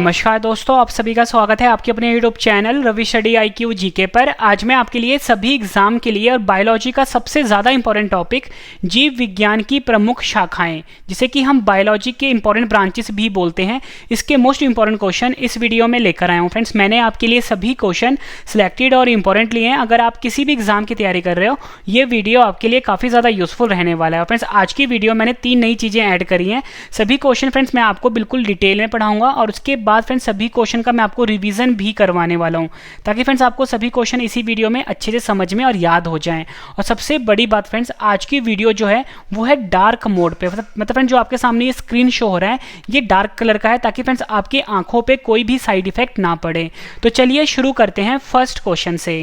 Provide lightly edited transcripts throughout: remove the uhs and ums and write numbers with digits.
नमस्कार दोस्तों, आप सभी का स्वागत है आपके अपने YouTube channel Ravi study IQ GK पर। आज मैं आपके लिए सभी एग्जाम के लिए और बायोलॉजी का सबसे ज़्यादा इंपॉर्टेंट टॉपिक जीव विज्ञान की प्रमुख शाखाएं, जिसे कि हम बायोलॉजी के इंपॉर्टेंट ब्रांचेस भी बोलते हैं, इसके मोस्ट इंपॉर्टेंट क्वेश्चन इस वीडियो में लेकर आया हूँ। फ्रेंड्स, मैंने आपके लिए सभी क्वेश्चन सिलेक्टेड और इंपॉर्टेंट लिए हैं। अगर आप किसी भी एग्जाम की तैयारी कर रहे हो, ये वीडियो आपके लिए काफ़ी ज़्यादा यूजफुल रहने वाला है। फ्रेंड्स, आज की वीडियो मैंने 3 नई चीज़ें ऐड करी हैं। सभी क्वेश्चन फ्रेंड्स मैं आपको बिल्कुल डिटेल में पढ़ाऊंगा और उसके बाद फ्रेंड्स सभी क्वेश्चन का मैं आपको रिवीजन भी करवाने वाला हूं, ताकि फ्रेंड्स आपको सभी क्वेश्चन इसी वीडियो में अच्छे से समझ में और याद हो जाएं। और सबसे बड़ी बात फ्रेंड्स, आज की वीडियो जो है वो है डार्क मोड पे, मतलब फ्रेंड्स जो आपके सामने ये स्क्रीन शो हो रहा है ये डार्क कलर का है, ताकि फ्रेंड्स आपकी आंखों पे कोई भी साइड इफेक्ट ना पड़े। तो चलिए शुरू करते हैं फर्स्ट क्वेश्चन से।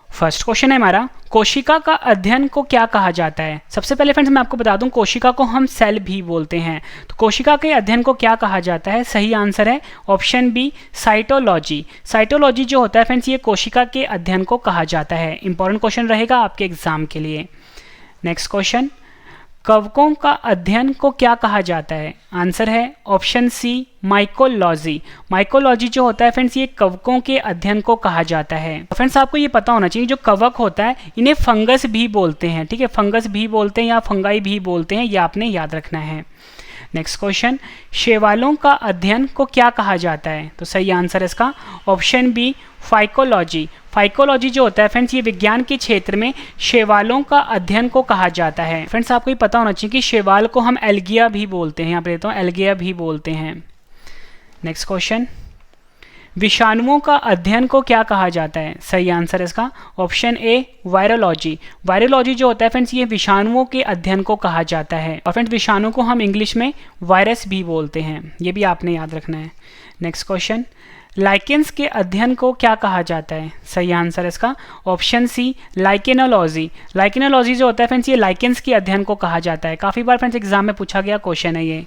फर्स्ट क्वेश्चन है हमारा, कोशिका का अध्ययन को क्या कहा जाता है। सबसे पहले फ्रेंड्स मैं आपको बता दूं, कोशिका को हम सेल भी बोलते हैं। तो कोशिका के अध्ययन को क्या कहा जाता है? सही आंसर है ऑप्शन बी, साइटोलॉजी। साइटोलॉजी जो होता है फ्रेंड्स ये कोशिका के अध्ययन को कहा जाता है। इंपॉर्टेंट क्वेश्चन रहेगा आपके एग्जाम के लिए। नेक्स्ट क्वेश्चन, कवकों का अध्ययन को क्या कहा जाता है? आंसर है ऑप्शन सी, माइकोलॉजी। माइकोलॉजी जो होता है फ्रेंड्स ये कवकों के अध्ययन को कहा जाता है। फ्रेंड्स आपको ये पता होना चाहिए, जो कवक होता है इन्हें फंगस भी बोलते हैं, ठीक है, फंगस भी बोलते हैं या फंगाई भी बोलते हैं, ये आपने याद रखना है। नेक्स्ट क्वेश्चन, शैवालों का अध्ययन को क्या कहा जाता है? तो सही आंसर है इसका ऑप्शन बी, फाइकोलॉजी। फाइकोलॉजी जो होता है फ्रेंड्स ये विज्ञान के क्षेत्र में शैवालों का अध्ययन को कहा जाता है। फ्रेंड्स आपको ये पता होना चाहिए कि शैवाल को हम एल्गिया भी बोलते हैं, यहाँ पे देता हूँ एल्गिया भी बोलते हैं। नेक्स्ट क्वेश्चन, विषाणुओं का अध्ययन को क्या कहा जाता है? सही आंसर है इसका ऑप्शन ए, वायरोलॉजी। वायरोलॉजी जो होता है फ्रेंड्स ये विषाणुओं के अध्ययन को कहा जाता है। और फ्रेंड्स विषाणु को हम इंग्लिश में वायरस भी बोलते हैं, ये भी आपने याद रखना है। नेक्स्ट क्वेश्चन, लाइकेंस के अध्ययन को क्या कहा जाता है? सही आंसर है इसका ऑप्शन सी, लाइकेनोलॉजी। लाइकेनोलॉजी जो होता है फ्रेंड्स ये लाइकेंस के अध्ययन को कहा जाता है। काफ़ी बार फ्रेंड्स एग्जाम में पूछा गया क्वेश्चन है ये।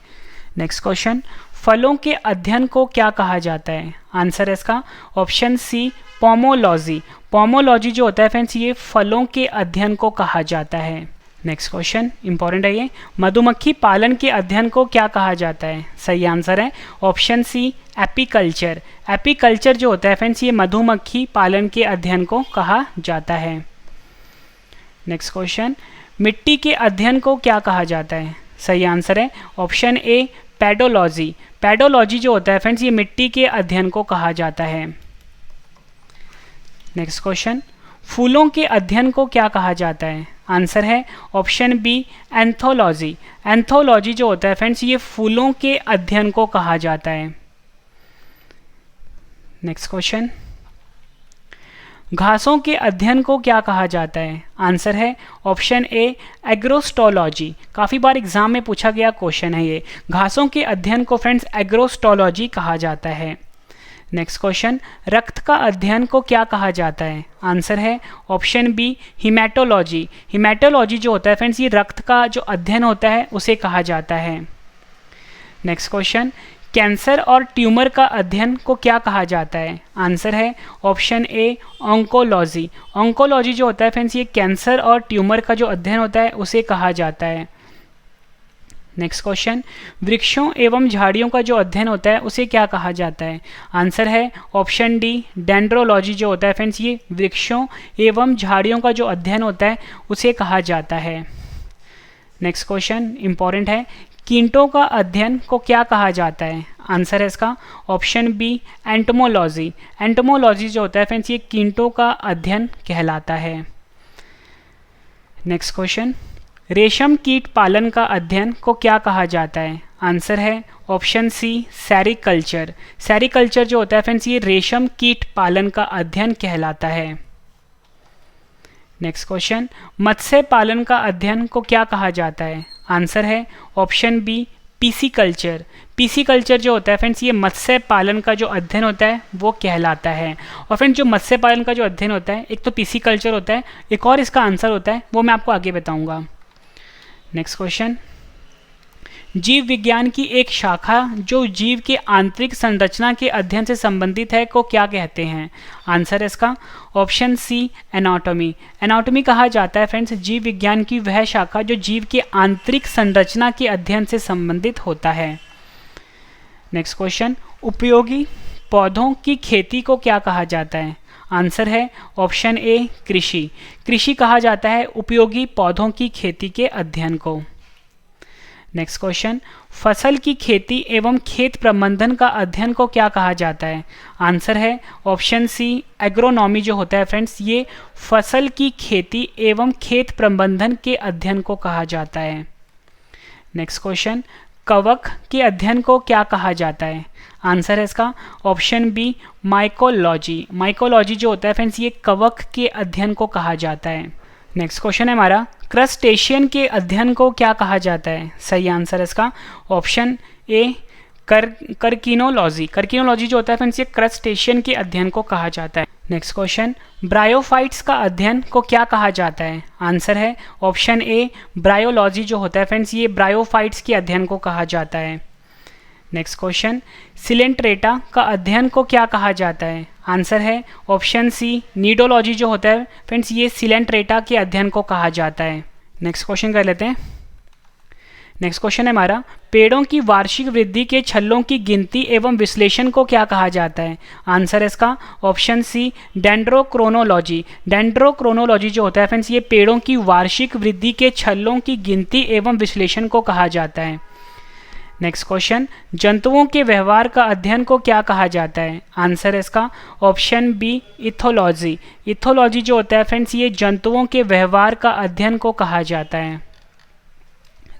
नेक्स्ट क्वेश्चन, फलों के अध्ययन को क्या कहा जाता है? आंसर है इसका ऑप्शन सी, पोमोलॉजी। पोमोलॉजी जो होता है फ्रेंड्स ये फलों के अध्ययन को कहा जाता है। नेक्स्ट क्वेश्चन इंपॉर्टेंट है ये, मधुमक्खी पालन के अध्ययन को क्या कहा जाता है? सही आंसर है ऑप्शन सी, एपीकल्चर। एपीकल्चर जो होता है फ्रेंड्स ये मधुमक्खी पालन के अध्ययन को कहा जाता है। नेक्स्ट क्वेश्चन, मिट्टी के अध्ययन को क्या कहा जाता है? सही आंसर है ऑप्शन ए, पेडोलॉजी। पेडोलॉजी जो होता है फ्रेंड्स ये मिट्टी के अध्ययन को कहा जाता है। नेक्स्ट क्वेश्चन, फूलों के अध्ययन को क्या कहा जाता है? आंसर है ऑप्शन बी, एंथोलॉजी। एंथोलॉजी जो होता है फ्रेंड्स ये फूलों के अध्ययन को कहा जाता है। नेक्स्ट क्वेश्चन, घासों के अध्ययन को क्या कहा जाता है? आंसर है ऑप्शन ए, एग्रोस्टोलॉजी। काफ़ी बार एग्जाम में पूछा गया क्वेश्चन है ये। घासों के अध्ययन को फ्रेंड्स एग्रोस्टोलॉजी कहा जाता है। नेक्स्ट क्वेश्चन, रक्त का अध्ययन को क्या कहा जाता है? आंसर है ऑप्शन बी, हिमेटोलॉजी। हिमेटोलॉजी जो होता है फ्रेंड्स ये रक्त का जो अध्ययन होता है उसे कहा जाता है। नेक्स्ट क्वेश्चन, कैंसर और ट्यूमर का अध्ययन को क्या कहा जाता है? आंसर है ऑप्शन ए, ऑन्कोलॉजी। ऑन्कोलॉजी जो होता है फ्रेंड्स ये कैंसर और ट्यूमर का जो अध्ययन होता है उसे कहा जाता है। नेक्स्ट क्वेश्चन, वृक्षों एवं झाड़ियों का जो अध्ययन होता है उसे क्या कहा जाता है? आंसर है ऑप्शन डी, डेंड्रोलॉजी। जो होता है फ्रेंड्स ये वृक्षों एवं झाड़ियों का जो अध्ययन होता है उसे कहा जाता है। नेक्स्ट क्वेश्चन इंपॉर्टेंट है, कीटों का अध्ययन को क्या कहा जाता है? आंसर है इसका ऑप्शन बी, एंटोमोलॉजी। एंटोमोलॉजी जो होता है फ्रेंड्स ये कीटों का अध्ययन कहलाता है। नेक्स्ट क्वेश्चन, रेशम कीट पालन का अध्ययन को क्या कहा जाता है? आंसर है ऑप्शन सी, सेरीकल्चर। सेरीकल्चर जो होता है फ्रेंड्स ये रेशम कीट पालन का अध्ययन कहलाता है। नेक्स्ट क्वेश्चन, मत्स्य पालन का अध्ययन को क्या कहा जाता है? आंसर है ऑप्शन बी, पीसीकल्चर। पीसीकल्चर जो होता है फ्रेंड्स ये मत्स्य पालन का जो अध्ययन होता है वो कहलाता है। और फ्रेंड्स जो मत्स्य पालन का जो अध्ययन होता है एक तो पीसीकल्चर होता है, एक और इसका आंसर होता है वो मैं आपको आगे बताऊंगा। नेक्स्ट क्वेश्चन, जीव विज्ञान की एक शाखा जो जीव के आंतरिक संरचना के अध्ययन से संबंधित है को क्या कहते हैं? आंसर है इसका ऑप्शन सी, एनाटॉमी। एनाटॉमी कहा जाता है फ्रेंड्स जीव विज्ञान की वह शाखा जो जीव के आंतरिक संरचना के अध्ययन से संबंधित होता है। नेक्स्ट क्वेश्चन, उपयोगी पौधों की खेती को क्या कहा जाता है? आंसर है ऑप्शन ए कृषि। कृषि कहा जाता है उपयोगी पौधों की खेती के अध्ययन को। नेक्स्ट क्वेश्चन, फसल की खेती एवं खेत प्रबंधन का अध्ययन को क्या कहा जाता है? आंसर है ऑप्शन सी एग्रोनॉमी जो होता है फ्रेंड्स, ये फसल की खेती एवं खेत प्रबंधन के अध्ययन को कहा जाता है। नेक्स्ट क्वेश्चन, कवक के अध्ययन को क्या कहा जाता है? आंसर है इसका ऑप्शन बी माइकोलॉजी। माइकोलॉजी जो होता है फ्रेंड्स, ये कवक के अध्ययन को कहा जाता है। नेक्स्ट क्वेश्चन है हमारा, क्रस्टेशियन के अध्ययन को क्या कहा जाता है? सही आंसर है इसका ऑप्शन ए कर्किनोलॉजी। कर्किनोलॉजी जो होता है फ्रेंड्स, ये क्रस्टेशियन के अध्ययन को कहा जाता है। नेक्स्ट क्वेश्चन, ब्रायोफाइट्स का अध्ययन को क्या कहा जाता है? आंसर है ऑप्शन ए ब्रायोलॉजी जो होता है फ्रेंड्स, ये ब्रायोफाइट्स के अध्ययन को कहा जाता है। नेक्स्ट क्वेश्चन, सिलेंट्रेटा का अध्ययन को क्या कहा जाता है? आंसर है ऑप्शन सी नीडोलॉजी जो होता है फ्रेंड्स, ये सिलेंट्रेटा के अध्ययन को कहा जाता है। नेक्स्ट क्वेश्चन कर लेते हैं। नेक्स्ट क्वेश्चन है हमारा, पेड़ों की वार्षिक वृद्धि के छल्लों की गिनती एवं विश्लेषण को क्या कहा जाता है? आंसर है इसका ऑप्शन सी डेंड्रोक्रोनोलॉजी। डेंड्रोक्रोनोलॉजी जो होता है फ्रेंड्स, ये पेड़ों की वार्षिक वृद्धि के छल्लों की गिनती एवं विश्लेषण को कहा जाता है। नेक्स्ट क्वेश्चन, जंतुओं के व्यवहार का अध्ययन को क्या कहा जाता है? आंसर है इसका ऑप्शन बी इथोलॉजी। इथोलॉजी जो होता है फ्रेंड्स, ये जंतुओं के व्यवहार का अध्ययन को कहा जाता है।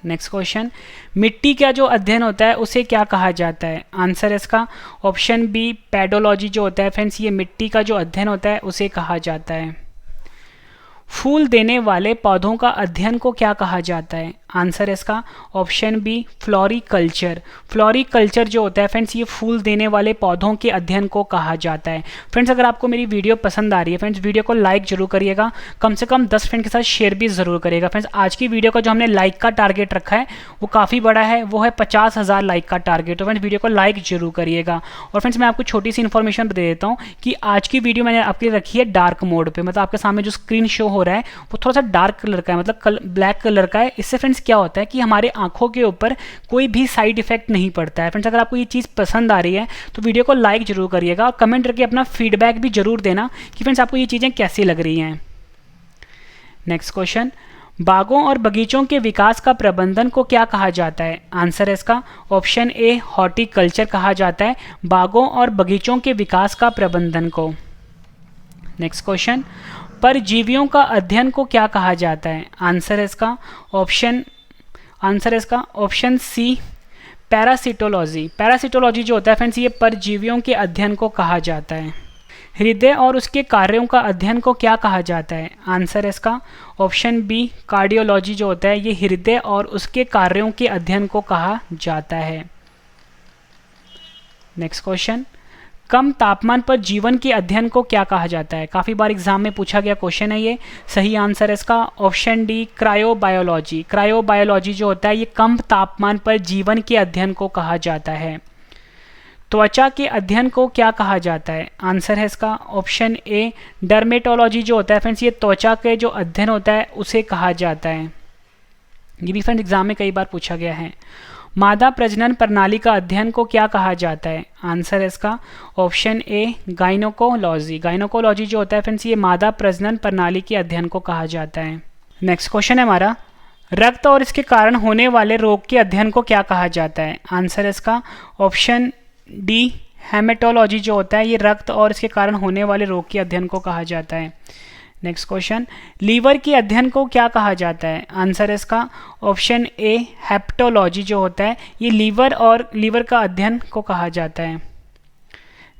नेक्स्ट क्वेश्चन, मिट्टी का जो अध्ययन होता है उसे क्या कहा जाता है? आंसर है इसका ऑप्शन बी पेडोलॉजी जो होता है फ्रेंड्स, ये मिट्टी का जो अध्ययन होता है उसे कहा जाता है। फूल देने वाले पौधों का अध्ययन को क्या कहा जाता है? आंसर है इसका ऑप्शन बी फ्लोरिकल्चर। फ्लोरिकल्चर जो होता है फ्रेंड्स, ये फूल देने वाले पौधों के अध्ययन को कहा जाता है। फ्रेंड्स, अगर आपको मेरी वीडियो पसंद आ रही है फ्रेंड्स, वीडियो को लाइक जरूर करिएगा, कम से कम 10 फ्रेंड के साथ शेयर भी ज़रूर करिएगा। फ्रेंड्स, आज की वीडियो का जो हमने लाइक का टारगेट रखा है वो काफ़ी बड़ा है, वो है 50,000 लाइक का टारगेट। तो फ्रेंड्स, वीडियो को लाइक जरूर करिएगा। और फ्रेंड्स, मैं आपको छोटी सी इन्फॉर्मेशन दे देता हूँ कि आज की वीडियो मैंने आपके लिए रखी है डार्क मोड पर, मतलब आपके सामने जो स्क्रीन शो हो रहा है वो थोड़ा सा डार्क कलर का है, मतलब ब्लैक कलर का है। इससे फ्रेंड्स क्या होता है कि हमारे आंखों के ऊपर कोई भी साइड इफेक्ट नहीं पड़ता है। फ्रेंड्स, अगर आपको ये चीज़ पसंद आ रही है तो वीडियो को लाइक जरूर करिएगा और कमेंट करके अपना फीडबैक भी जरूर देना कि फ्रेंड्स आपको ये चीज़ें कैसी लग रही हैं। नेक्स्ट क्वेश्चन, बागों और बगीचों के विकास का प्रबंधन को क्या कहा जाता है? आंसर है इसका ऑप्शन ए हॉर्टिकल्चर कहा जाता है बागों और बगीचों के विकास का प्रबंधन को। नेक्स्ट क्वेश्चन, परजीवियों का अध्ययन को क्या कहा जाता है? आंसर है इसका ऑप्शन सी पैरासिटोलॉजी। पैरासिटोलॉजी जो होता है फ्रेंड्स, ये परजीवियों के अध्ययन को कहा जाता है। हृदय और उसके कार्यों का अध्ययन को क्या कहा जाता है? आंसर है इसका ऑप्शन बी कार्डियोलॉजी जो होता है, ये हृदय और उसके कार्यों के अध्ययन को कहा जाता है। नेक्स्ट क्वेश्चन, कम तापमान पर जीवन के अध्ययन को क्या कहा जाता है? काफ़ी बार एग्जाम में पूछा गया क्वेश्चन है ये। सही आंसर है इसका ऑप्शन डी क्रायोबायोलॉजी। क्रायोबायोलॉजी जो होता है ये कम तापमान पर जीवन के अध्ययन को कहा जाता है। त्वचा के अध्ययन को क्या कहा जाता है? आंसर है इसका ऑप्शन ए डर्मेटोलॉजी जो होता है फ्रेंड्स, ये त्वचा के जो अध्ययन होता है उसे कहा जाता है। ये भी फ्रेंड्स एग्जाम में कई बार पूछा गया है। मादा प्रजनन प्रणाली का अध्ययन को क्या कहा जाता है? आंसर है इसका ऑप्शन ए गाइनोकोलॉजी। गाइनोकोलॉजी जो होता है फ्रेंड्स, ये मादा प्रजनन प्रणाली के अध्ययन को कहा जाता है। नेक्स्ट क्वेश्चन है हमारा, रक्त और इसके कारण होने वाले रोग के अध्ययन को क्या कहा जाता है? आंसर है इसका ऑप्शन डी हेमेटोलॉजी जो होता है, ये रक्त और इसके कारण होने वाले रोग के अध्ययन को कहा जाता है। नेक्स्ट क्वेश्चन, लीवर के अध्ययन को क्या कहा जाता है? आंसर है इसका ऑप्शन ए हेप्टोलॉजी जो होता है, ये लीवर का अध्ययन को कहा जाता है।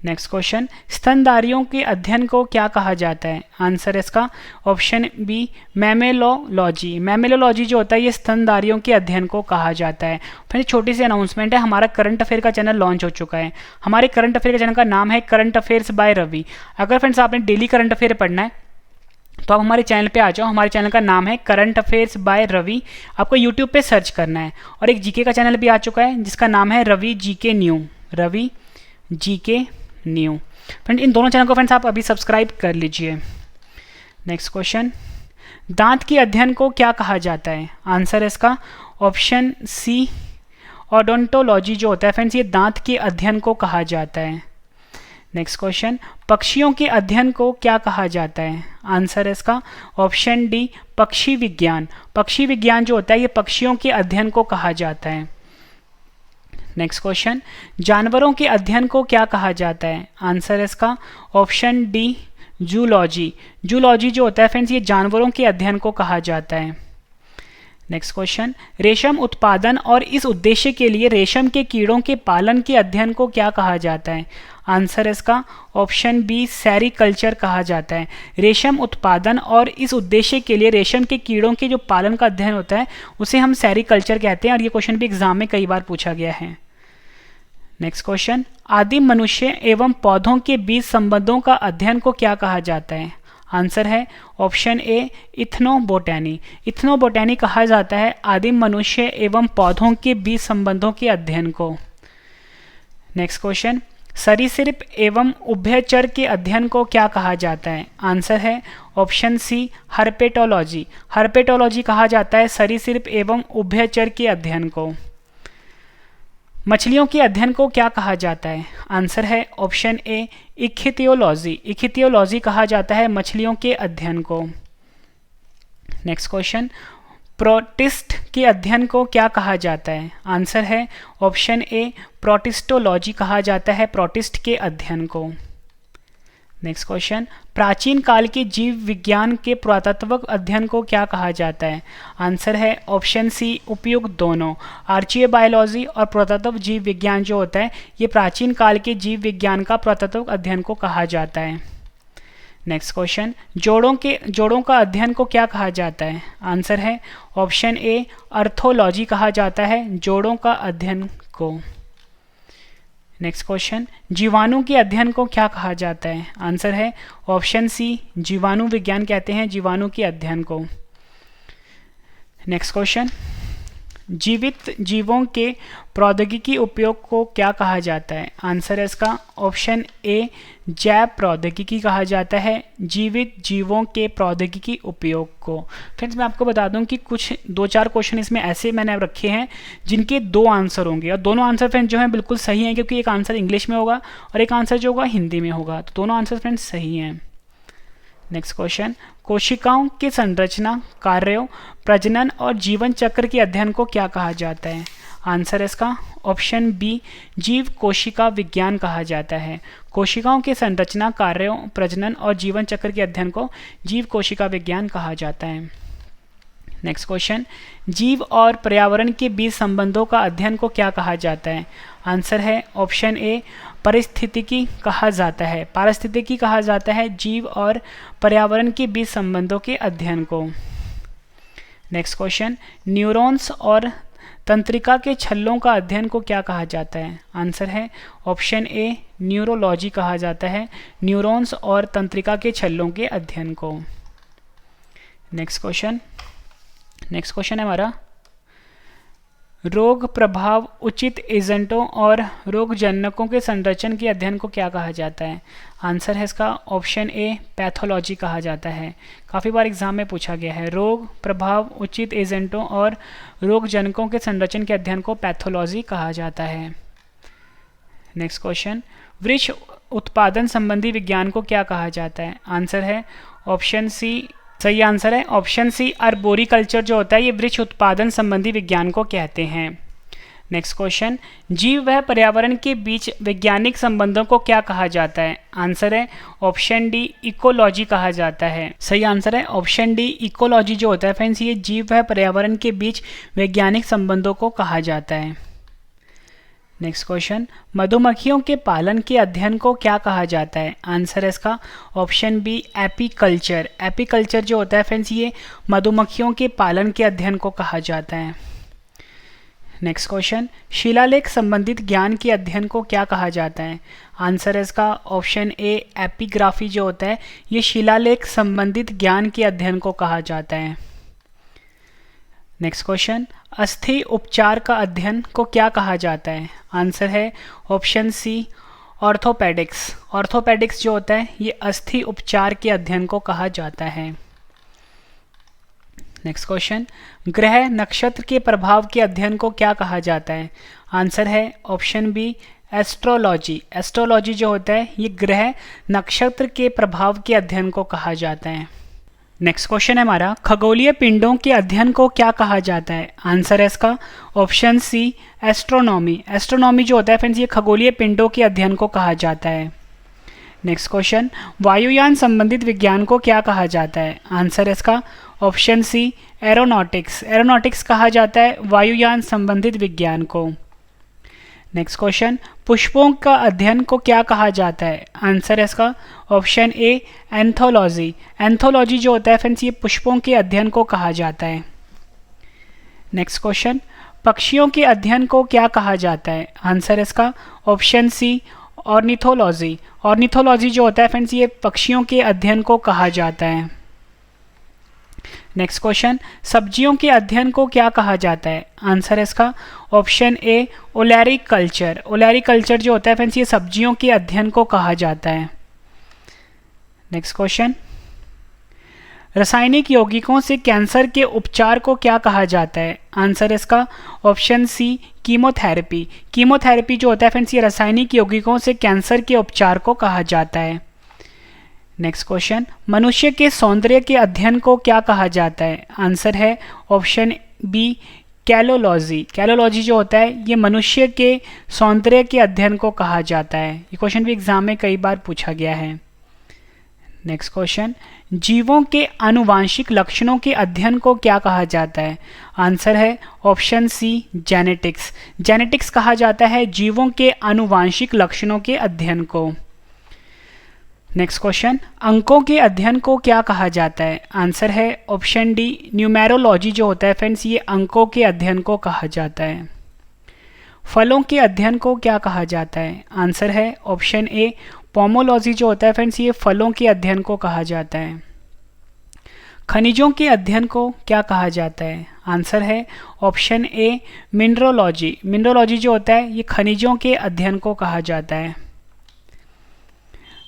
नेक्स्ट क्वेश्चन, स्तनधारियों के अध्ययन को क्या कहा जाता है? आंसर है इसका ऑप्शन बी मैमेलोलॉजी। मैमेलोलॉजी जो होता है, ये स्तनधारियों के अध्ययन को कहा जाता है। फिर छोटी सी अनाउंसमेंट है, हमारा करंट अफेयर का चैनल लॉन्च हो चुका है। हमारे करंट अफेयर का चैनल का नाम है करंट अफेयर्स बाय रवि। अगर फ्रेंड्स आपने डेली करंट अफेयर पढ़ना है तो आप हमारे चैनल पे आ जाओ। हमारे चैनल का नाम है करंट अफेयर्स बाय रवि। आपको यूट्यूब पे सर्च करना है। और एक जीके का चैनल भी आ चुका है जिसका नाम है Ravi GK new. Ravi GK new. Friend, इन दोनों चैनल को फ्रेंड्स आप अभी सब्सक्राइब कर लीजिए। नेक्स्ट क्वेश्चन, दांत के अध्ययन को क्या कहा जाता है? आंसर है इसका ऑप्शन सी ओडोंटोलॉजी जो होता है फ्रेंड्स, ये दांत के अध्ययन को कहा जाता है। नेक्स्ट क्वेश्चन, पक्षियों के अध्ययन को क्या कहा जाता है? आंसर है इसका ऑप्शन डी, पक्षी विज्ञान। पक्षी विज्ञान जो होता है ये पक्षियों के अध्ययन को कहा जाता है। नेक्स्ट क्वेश्चन, जानवरों के अध्ययन को क्या कहा जाता है? आंसर है इसका ऑप्शन डी, जूलॉजी। जूलॉजी जो होता है फ्रेंड्स, ये जानवरों के अध्ययन को कहा जाता है। नेक्स्ट क्वेश्चन, रेशम उत्पादन और इस उद्देश्य के लिए रेशम के कीड़ों के पालन के अध्ययन को क्या कहा जाता है? आंसर है इसका ऑप्शन बी, सेरीकल्चर कहा जाता है। रेशम उत्पादन और इस उद्देश्य के लिए रेशम के कीड़ों के जो पालन का अध्ययन होता है उसे हम सेरीकल्चर कहते हैं, और ये क्वेश्चन भी एग्जाम में कई बार पूछा गया है। नेक्स्ट क्वेश्चन, आदिम मनुष्य एवं पौधों के बीच संबंधों का अध्ययन को क्या कहा जाता है? आंसर है ऑप्शन ए, इथनोबोटैनी। इथनोबोटैनी कहा जाता है आदिम मनुष्य एवं पौधों के बीच संबंधों के अध्ययन को। नेक्स्ट क्वेश्चन, सरीसृप एवं उभयचर के अध्ययन को क्या कहा जाता है? आंसर है ऑप्शन सी, हर्पेटोलॉजी। हर्पेटोलॉजी कहा जाता है सरीसृप एवं उभयचर के अध्ययन को। मछलियों के अध्ययन को क्या कहा जाता है? आंसर है ऑप्शन ए, इक्थियोलॉजी। इक्थियोलॉजी कहा जाता है मछलियों के अध्ययन को। नेक्स्ट क्वेश्चन, प्रोटिस्ट के अध्ययन को क्या कहा जाता है? आंसर है ऑप्शन ए, प्रोटिस्टोलॉजी कहा जाता है प्रोटिस्ट के अध्ययन को। नेक्स्ट क्वेश्चन, प्राचीन काल के जीव विज्ञान के पुरातत्व अध्ययन को क्या कहा जाता है? आंसर है ऑप्शन सी, उपयुक्त दोनों। आर्चियोबायोलॉजी और पुरातत्व जीव विज्ञान जो होता है ये प्राचीन काल के जीव विज्ञान का पुरातत्व अध्ययन को कहा जाता है। नेक्स्ट क्वेश्चन, जोड़ों का अध्ययन को क्या कहा जाता है? आंसर है ऑप्शन ए, अर्थोलॉजी कहा जाता है जोड़ों का अध्ययन को। नेक्स्ट क्वेश्चन, जीवाणु के अध्ययन को क्या कहा जाता है? आंसर है ऑप्शन सी, जीवाणु विज्ञान कहते हैं जीवाणु के अध्ययन को। नेक्स्ट क्वेश्चन, जीवित जीवों के प्रौद्योगिकी उपयोग को क्या कहा जाता है? आंसर है इसका ऑप्शन ए, जैव प्रौद्योगिकी कहा जाता है जीवित जीवों के प्रौद्योगिकी उपयोग को। फ्रेंड्स मैं आपको बता दूं कि कुछ 2-4 क्वेश्चन इसमें ऐसे मैंने रखे हैं जिनके 2 आंसर होंगे, और दोनों आंसर फ्रेंड्स जो हैं बिल्कुल सही हैं, क्योंकि एक आंसर इंग्लिश में होगा और एक आंसर जो होगा हिंदी में होगा, तो दोनों आंसर फ्रेंड्स सही हैं। नेक्स्ट क्वेश्चन, कोशिकाओं के संरचना, कार्यों, प्रजनन और जीवन चक्र के अध्ययन को क्या कहा जाता है? आंसर है इसका ऑप्शन बी, जीव कोशिका विज्ञान कहा जाता है। कोशिकाओं के संरचना, कार्यों, प्रजनन और जीवन चक्र के अध्ययन को जीव कोशिका विज्ञान कहा जाता है। नेक्स्ट क्वेश्चन, जीव और पर्यावरण के बीच संबंधों का अध्ययन को क्या कहा जाता है? आंसर है ऑप्शन ए, पारिस्थितिकी कहा जाता है। पारिस्थितिकी कहा जाता है जीव और पर्यावरण के बीच संबंधों के अध्ययन को। नेक्स्ट क्वेश्चन, न्यूरॉन्स और तंत्रिका के छल्लों का अध्ययन को क्या कहा जाता है? आंसर है ऑप्शन ए, न्यूरोलॉजी कहा जाता है न्यूरॉन्स और तंत्रिका के छल्लों के अध्ययन को। नेक्स्ट क्वेश्चन है हमारा, रोग प्रभाव उचित एजेंटों और रोगजनकों के संरचन के अध्ययन को क्या कहा जाता है? आंसर है इसका ऑप्शन ए, पैथोलॉजी कहा जाता है। काफ़ी बार एग्जाम में पूछा गया है, रोग प्रभाव उचित एजेंटों और रोगजनकों के संरचन के अध्ययन को पैथोलॉजी कहा जाता है। नेक्स्ट क्वेश्चन, वृक्ष उत्पादन संबंधी विज्ञान को क्या कहा जाता है? आंसर है ऑप्शन सी, सही आंसर है ऑप्शन सी, आर्बोरिकल्चर जो होता है ये वृक्ष उत्पादन संबंधी विज्ञान को कहते हैं। नेक्स्ट क्वेश्चन, जीव व पर्यावरण के बीच वैज्ञानिक संबंधों को क्या कहा जाता है? आंसर है ऑप्शन डी, इकोलॉजी कहा जाता है। सही आंसर है ऑप्शन डी, इकोलॉजी जो होता है फ्रेंड्स ये जीव व पर्यावरण के बीच वैज्ञानिक संबंधों को कहा जाता है। नेक्स्ट क्वेश्चन, मधुमक्खियों के पालन के अध्ययन को क्या कहा जाता है? आंसर है इसका ऑप्शन बी, एपीकल्चर। एपीकल्चर जो होता है फ्रेंड्स ये मधुमक्खियों के पालन के अध्ययन को कहा जाता है। नेक्स्ट क्वेश्चन, शिलालेख संबंधित ज्ञान के अध्ययन को क्या कहा जाता है? आंसर है इसका ऑप्शन ए, एपिग्राफी जो होता है ये शिलालेख संबंधित ज्ञान के अध्ययन को कहा जाता है। नेक्स्ट क्वेश्चन, अस्थि उपचार का अध्ययन को क्या कहा जाता है? आंसर है ऑप्शन सी, ऑर्थोपेडिक्स। ऑर्थोपेडिक्स जो होता है ये अस्थि उपचार के अध्ययन को कहा जाता है। नेक्स्ट क्वेश्चन, ग्रह नक्षत्र के प्रभाव के अध्ययन को क्या कहा जाता है? आंसर है ऑप्शन बी एस्ट्रोलॉजी। एस्ट्रोलॉजी जो होता है ये ग्रह नक्षत्र के प्रभाव के अध्ययन को कहा जाता है। नेक्स्ट क्वेश्चन है हमारा, खगोलीय पिंडों के अध्ययन को क्या कहा जाता है? आंसर है इसका ऑप्शन सी एस्ट्रोनॉमी। एस्ट्रोनॉमी जो होता है फ्रेंड्स ये खगोलीय पिंडों के अध्ययन को कहा जाता है। नेक्स्ट क्वेश्चन, वायुयान संबंधित विज्ञान को क्या कहा जाता है? आंसर है इसका ऑप्शन सी एरोनॉटिक्स। एरोनॉटिक्स कहा जाता है वायुयान संबंधित विज्ञान को। नेक्स्ट क्वेश्चन, पुष्पों का अध्ययन को क्या कहा जाता है? आंसर है इसका ऑप्शन ए एंथोलॉजी। एंथोलॉजी जो होता है फ्रेंड्स ये पुष्पों के अध्ययन को कहा जाता है। नेक्स्ट क्वेश्चन, पक्षियों के अध्ययन को क्या कहा जाता है? आंसर है इसका ऑप्शन सी ऑर्निथोलॉजी। ऑर्निथोलॉजी जो होता है फ्रेंड्स ये पक्षियों के अध्ययन को कहा जाता है। नेक्स्ट क्वेश्चन, सब्जियों के अध्ययन को क्या कहा जाता है? आंसर है इसका ऑप्शन ए ओलैरिकल्चर। ओलैरिकल्चर जो होता है फ्रेंड्स ये सब्जियों के अध्ययन को कहा जाता है। नेक्स्ट क्वेश्चन, रासायनिक यौगिकों से कैंसर के उपचार को क्या कहा जाता है? आंसर है इसका ऑप्शन सी कीमोथेरेपी। कीमोथेरेपी जो होता है फ्रेंड्स ये रासायनिक यौगिकों से कैंसर के उपचार को कहा जाता है। नेक्स्ट क्वेश्चन, मनुष्य के सौंदर्य के अध्ययन को क्या कहा जाता है? आंसर है ऑप्शन बी कैलोलॉजी। कैलोलॉजी जो होता है ये मनुष्य के सौंदर्य के अध्ययन को कहा जाता है। ये क्वेश्चन भी एग्जाम में कई बार पूछा गया है। नेक्स्ट क्वेश्चन, जीवों के आनुवांशिक लक्षणों के अध्ययन को क्या कहा जाता है? आंसर है ऑप्शन सी जेनेटिक्स। जेनेटिक्स कहा जाता है जीवों के आनुवांशिक लक्षणों के अध्ययन को। नेक्स्ट क्वेश्चन, अंकों के अध्ययन को क्या कहा जाता है? आंसर है ऑप्शन डी न्यूमेरोलॉजी जो होता है फ्रेंड्स ये अंकों के अध्ययन को कहा जाता है। फलों के अध्ययन को क्या कहा जाता है? आंसर है ऑप्शन ए पोमोलॉजी जो होता है फ्रेंड्स ये फलों के अध्ययन को कहा जाता है। खनिजों के अध्ययन को क्या कहा जाता है? आंसर है ऑप्शन ए मिनरोलॉजी। मिनरोलॉजी जो होता है ये खनिजों के अध्ययन को कहा जाता है।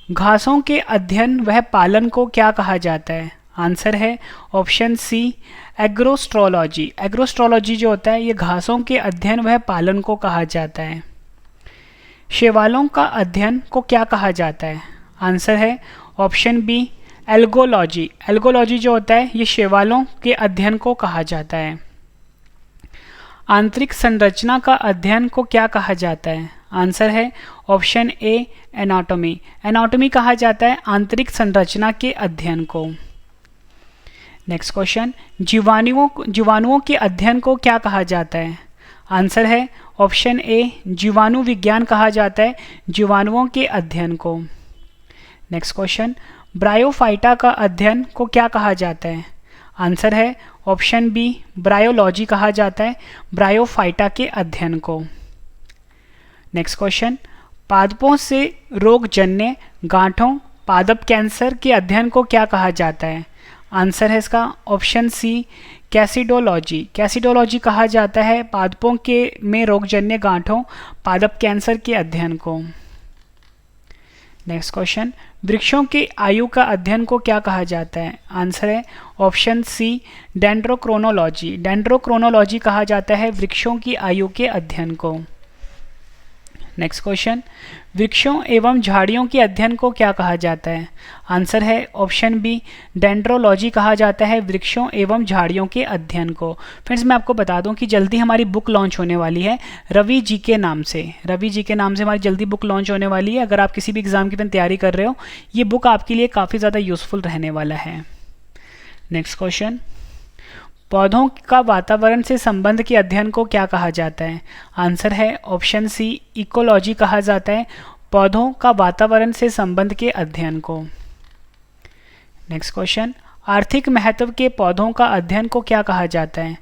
घासों के अध्ययन वह पालन को क्या कहा जाता है? आंसर है ऑप्शन सी एग्रोस्ट्रोलॉजी। एग्रोस्ट्रोलॉजी जो होता है ये घासों के अध्ययन वह पालन को कहा जाता है। शैवालों का अध्ययन को क्या कहा जाता है? आंसर है ऑप्शन बी एल्गोलॉजी। एल्गोलॉजी जो होता है ये शैवालों के अध्ययन को कहा जाता है। आंतरिक संरचना का अध्ययन को क्या कहा जाता है? आंसर है ऑप्शन ए एनाटॉमी। एनाटॉमी कहा जाता है आंतरिक संरचना के अध्ययन को। नेक्स्ट क्वेश्चन, जीवाणुओं के अध्ययन को क्या कहा जाता है? आंसर है ऑप्शन ए जीवाणु विज्ञान कहा जाता है जीवाणुओं के अध्ययन को। नेक्स्ट क्वेश्चन, ब्रायोफाइटा का अध्ययन को क्या कहा जाता है? आंसर है ऑप्शन बी ब्रायोलॉजी कहा जाता है ब्रायोफाइटा के अध्ययन को। नेक्स्ट क्वेश्चन, पादपों से रोगजन्य गांठों पादप कैंसर के अध्ययन को क्या कहा जाता है? आंसर है इसका ऑप्शन सी कैसिडोलॉजी। कैसिडोलॉजी कहा जाता है पादपों के में रोगजन्य गांठों पादप कैंसर के अध्ययन को। नेक्स्ट क्वेश्चन, वृक्षों के आयु का अध्ययन को क्या कहा जाता है? आंसर है ऑप्शन सी डेंड्रोक्रोनोलॉजी। डेंड्रोक्रोनोलॉजी कहा जाता है वृक्षों की आयु के अध्ययन को। नेक्स्ट क्वेश्चन, वृक्षों एवं झाड़ियों के अध्ययन को क्या कहा जाता है? आंसर है ऑप्शन बी डेंड्रोलॉजी कहा जाता है वृक्षों एवं झाड़ियों के अध्ययन को। फ्रेंड्स मैं आपको बता दूं कि जल्दी हमारी बुक लॉन्च होने वाली है रवि जी के नाम से। रवि जी के नाम से हमारी जल्दी बुक लॉन्च होने वाली है। अगर आप किसी भी एग्ज़ाम की तैयारी कर रहे हो ये बुक आपके लिए काफ़ी ज़्यादा यूज़फुल रहने वाला है। नेक्स्ट क्वेश्चन, पौधों का वातावरण से संबंध के अध्ययन को क्या कहा जाता है? आंसर है ऑप्शन सी इकोलॉजी कहा जाता है पौधों का वातावरण से संबंध के अध्ययन को। नेक्स्ट क्वेश्चन, आर्थिक महत्व के पौधों का अध्ययन को क्या कहा जाता है?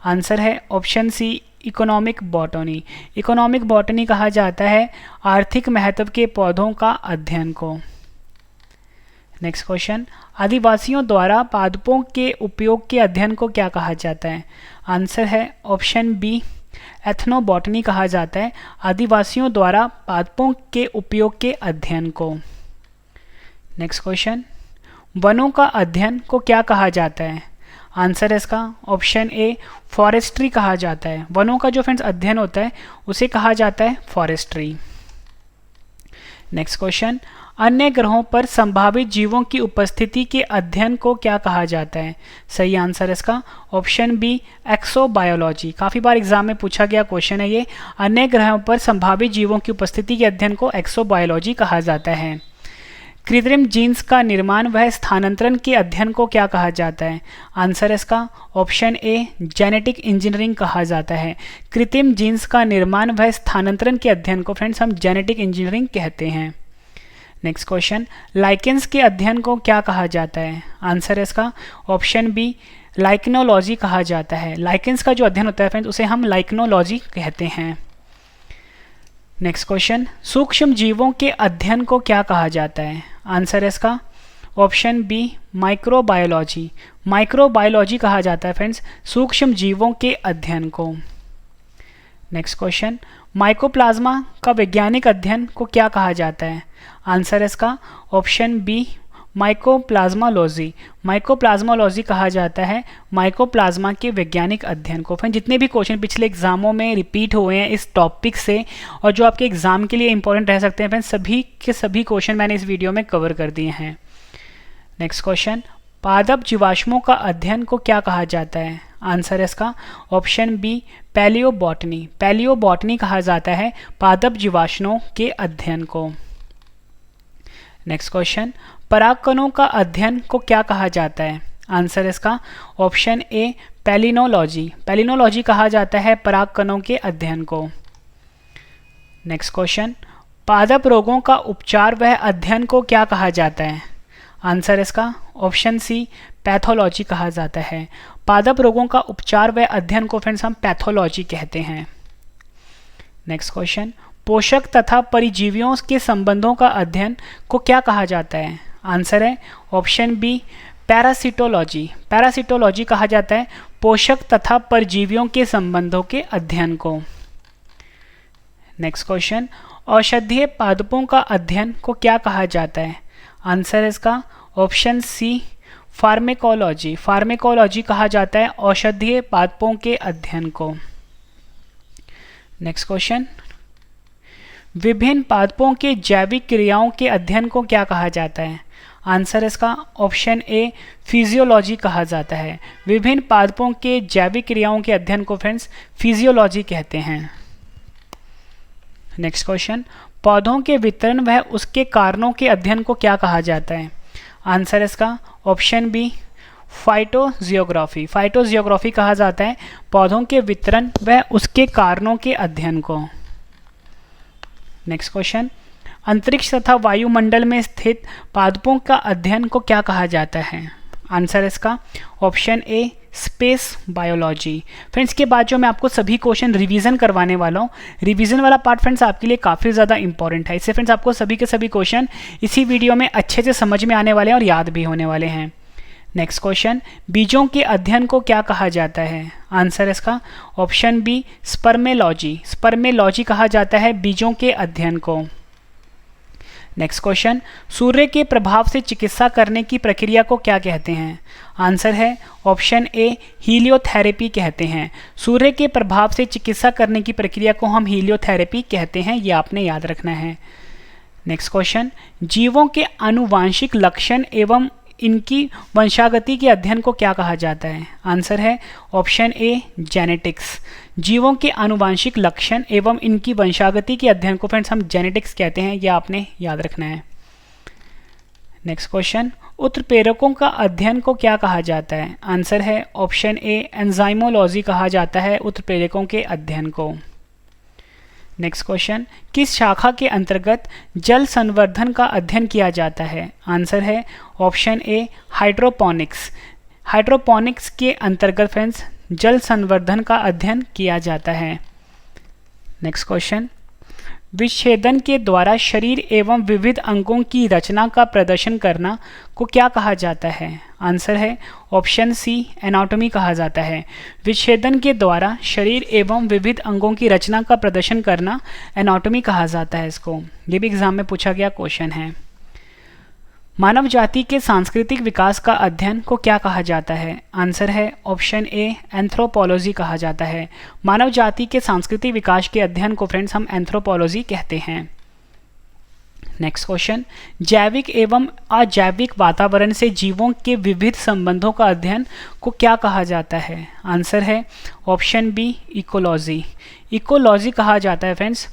आंसर है option C economic botany. Economic botany कहा जाता है आर्थिक महत्व के पौधों का अध्ययन को। नेक्स्ट क्वेश्चन, आदिवासियों द्वारा पादपों के उपयोग के अध्ययन को क्या कहा जाता है? आंसर है ऑप्शन बी एथनोबॉटनी कहा जाता है आदिवासियों द्वारा पादपों के उपयोग के अध्ययन को। नेक्स्ट क्वेश्चन, वनों का अध्ययन को क्या कहा जाता है? आंसर है इसका ऑप्शन ए फॉरेस्ट्री कहा जाता है। वनों का जो फ्रेंड्स अध्ययन होता है उसे कहा जाता है फॉरेस्ट्री। नेक्स्ट क्वेश्चन, अन्य ग्रहों पर संभावित जीवों की उपस्थिति के अध्ययन को क्या कहा जाता है? सही आंसर है इसका ऑप्शन बी एक्सोबायोलॉजी। काफ़ी बार एग्जाम में पूछा गया क्वेश्चन है ये। अन्य ग्रहों पर संभावित जीवों की उपस्थिति के अध्ययन को एक्सोबायोलॉजी कहा जाता है। कृत्रिम जीन्स का निर्माण व स्थानांतरण के अध्ययन को क्या कहा जाता है? आंसर है इसका ऑप्शन ए जेनेटिक इंजीनियरिंग कहा जाता है। कृत्रिम जीन्स का निर्माण व स्थानांतरण के अध्ययन को फ्रेंड्स हम जेनेटिक इंजीनियरिंग कहते हैं। नेक्स्ट क्वेश्चन, लाइकेंस के अध्ययन को क्या कहा जाता है? आंसर है इसका ऑप्शन बी लाइक्नोलॉजी कहा जाता है। लाइकेंस का जो अध्ययन होता है फ्रेंड्स उसे हम लाइक्नोलॉजी कहते हैं। नेक्स्ट क्वेश्चन, सूक्ष्म जीवों के अध्ययन को क्या कहा जाता है? आंसर है इसका ऑप्शन बी माइक्रोबायोलॉजी। माइक्रोबायोलॉजी कहा जाता है फ्रेंड्स सूक्ष्म जीवों के अध्ययन को। नेक्स्ट क्वेश्चन, माइकोप्लाज्मा का वैज्ञानिक अध्ययन को क्या कहा जाता है? आंसर है इसका ऑप्शन बी माइकोप्लाज्मालॉजी। माइकोप्लाज्मालॉजी कहा जाता है माइकोप्लाज्मा के वैज्ञानिक अध्ययन को। फ्रेंड जितने भी क्वेश्चन पिछले एग्जामों में रिपीट हुए हैं इस टॉपिक से और जो आपके एग्जाम के लिए इंपॉर्टेंट रह सकते हैं फ्रेंड, सभी के सभी क्वेश्चन मैंने इस वीडियो में कवर कर दिए हैं। नेक्स्ट क्वेश्चन, पादप जीवाश्मों का अध्ययन को क्या कहा जाता है? आंसर है इसका ऑप्शन बी पैलियोबॉटनी। पैलियोबॉटनी कहा जाता है पादप जीवाश्मों के अध्ययन को। नेक्स्ट क्वेश्चन, परागकणों का अध्ययन को क्या कहा जाता है? आंसर है इसका ऑप्शन ए पैलिनोलॉजी। पैलिनोलॉजी कहा जाता है परागकणों के अध्ययन को। नेक्स्ट क्वेश्चन, पादप रोगों का उपचार व अध्ययन को क्या कहा जाता है? आंसर इसका ऑप्शन सी पैथोलॉजी कहा जाता है। पादप रोगों का उपचार व अध्ययन को फ्रेंड्स हम पैथोलॉजी कहते हैं। नेक्स्ट क्वेश्चन, पोषक तथा परिजीवियों के संबंधों का अध्ययन को क्या कहा जाता है? आंसर है ऑप्शन बी पैरासिटोलॉजी। पैरासिटोलॉजी कहा जाता है पोषक तथा परजीवियों के संबंधों के अध्ययन को। नेक्स्ट क्वेश्चन, औषधीय पादपों का अध्ययन को क्या कहा जाता है? आंसर है इसका ऑप्शन सी फार्मेकोलॉजी। फार्मेकोलॉजी कहा जाता है औषधीय पादपों के अध्ययन को। नेक्स्ट क्वेश्चन, विभिन्न पादपों के जैविक क्रियाओं के अध्ययन को क्या कहा जाता है? आंसर इसका ऑप्शन ए फिजियोलॉजी कहा जाता है। विभिन्न पादपों के जैविक क्रियाओं के अध्ययन को फ्रेंड्स फिजियोलॉजी कहते हैं। नेक्स्ट क्वेश्चन, पौधों के वितरण व उसके कारणों के अध्ययन को क्या कहा जाता है? आंसर इसका ऑप्शन बी फाइटोजियोग्राफी। फाइटोजियोग्राफी कहा जाता है पौधों के वितरण व उसके कारणों के अध्ययन को। नेक्स्ट क्वेश्चन, अंतरिक्ष तथा वायुमंडल में स्थित पादपों का अध्ययन को क्या कहा जाता है? आंसर इसका option A space biology. Friends के बाद जो मैं आपको सभी क्वेश्चन रिवीजन करवाने वाला हूँ, रिवीजन वाला पार्ट फ्रेंड्स आपके लिए काफ़ी ज़्यादा इंपॉर्टेंट है। इससे फ्रेंड्स आपको सभी के सभी क्वेश्चन इसी वीडियो में अच्छे से समझ में आने वाले हैं और याद भी होने वाले हैं। नेक्स्ट क्वेश्चन, बीजों के अध्ययन को क्या कहा जाता है? आंसर इसका ऑप्शन बी स्पर्मेलॉजी। स्पर्मेलॉजी कहा जाता है बीजों के अध्ययन को। नेक्स्ट क्वेश्चन, सूर्य के प्रभाव से चिकित्सा करने की प्रक्रिया को क्या कहते हैं? आंसर है ऑप्शन ए हीलियोथेरेपी कहते हैं। सूर्य के प्रभाव से चिकित्सा करने की प्रक्रिया को हम हीलियोथेरेपी कहते हैं, ये आपने याद रखना है। नेक्स्ट क्वेश्चन, जीवों के आनुवांशिक लक्षण एवं इनकी वंशागति के अध्ययन को क्या कहा जाता है? आंसर है ऑप्शन ए जेनेटिक्स। जीवों के आनुवांशिक लक्षण एवं इनकी वंशागति के अध्ययन को फ्रेंड्स हम जेनेटिक्स कहते हैं, यह आपने याद रखना है। नेक्स्ट क्वेश्चन, उत्प्रेरकों का अध्ययन को क्या कहा जाता है? आंसर है ऑप्शन ए एंजाइमोलॉजी कहा जाता है उत्प्रेरकों के अध्ययन को। नेक्स्ट क्वेश्चन, किस शाखा के अंतर्गत जल संवर्धन का अध्ययन किया जाता है? आंसर है ऑप्शन ए हाइड्रोपोनिक्स। हाइड्रोपोनिक्स के अंतर्गत फ्रेंड्स जल संवर्धन का अध्ययन किया जाता है। नेक्स्ट क्वेश्चन, विच्छेदन के द्वारा शरीर एवं विविध अंगों की रचना का प्रदर्शन करना को क्या कहा जाता है? आंसर है ऑप्शन सी एनाटॉमी कहा जाता है। विच्छेदन के द्वारा शरीर एवं विविध अंगों की रचना का प्रदर्शन करना एनाटॉमी कहा जाता है इसको। ये भी एग्जाम में पूछा गया क्वेश्चन है। मानव जाति के सांस्कृतिक विकास का अध्ययन को क्या कहा जाता है? आंसर है ऑप्शन ए एंथ्रोपोलॉजी कहा जाता है। मानव जाति के सांस्कृतिक विकास के अध्ययन को फ्रेंड्स हम एंथ्रोपोलॉजी कहते हैं। नेक्स्ट क्वेश्चन, जैविक एवं अजैविक वातावरण से जीवों के विविध संबंधों का अध्ययन को क्या कहा जाता है? आंसर है ऑप्शन बी इकोलॉजी। इकोलॉजी कहा जाता है फ्रेंड्स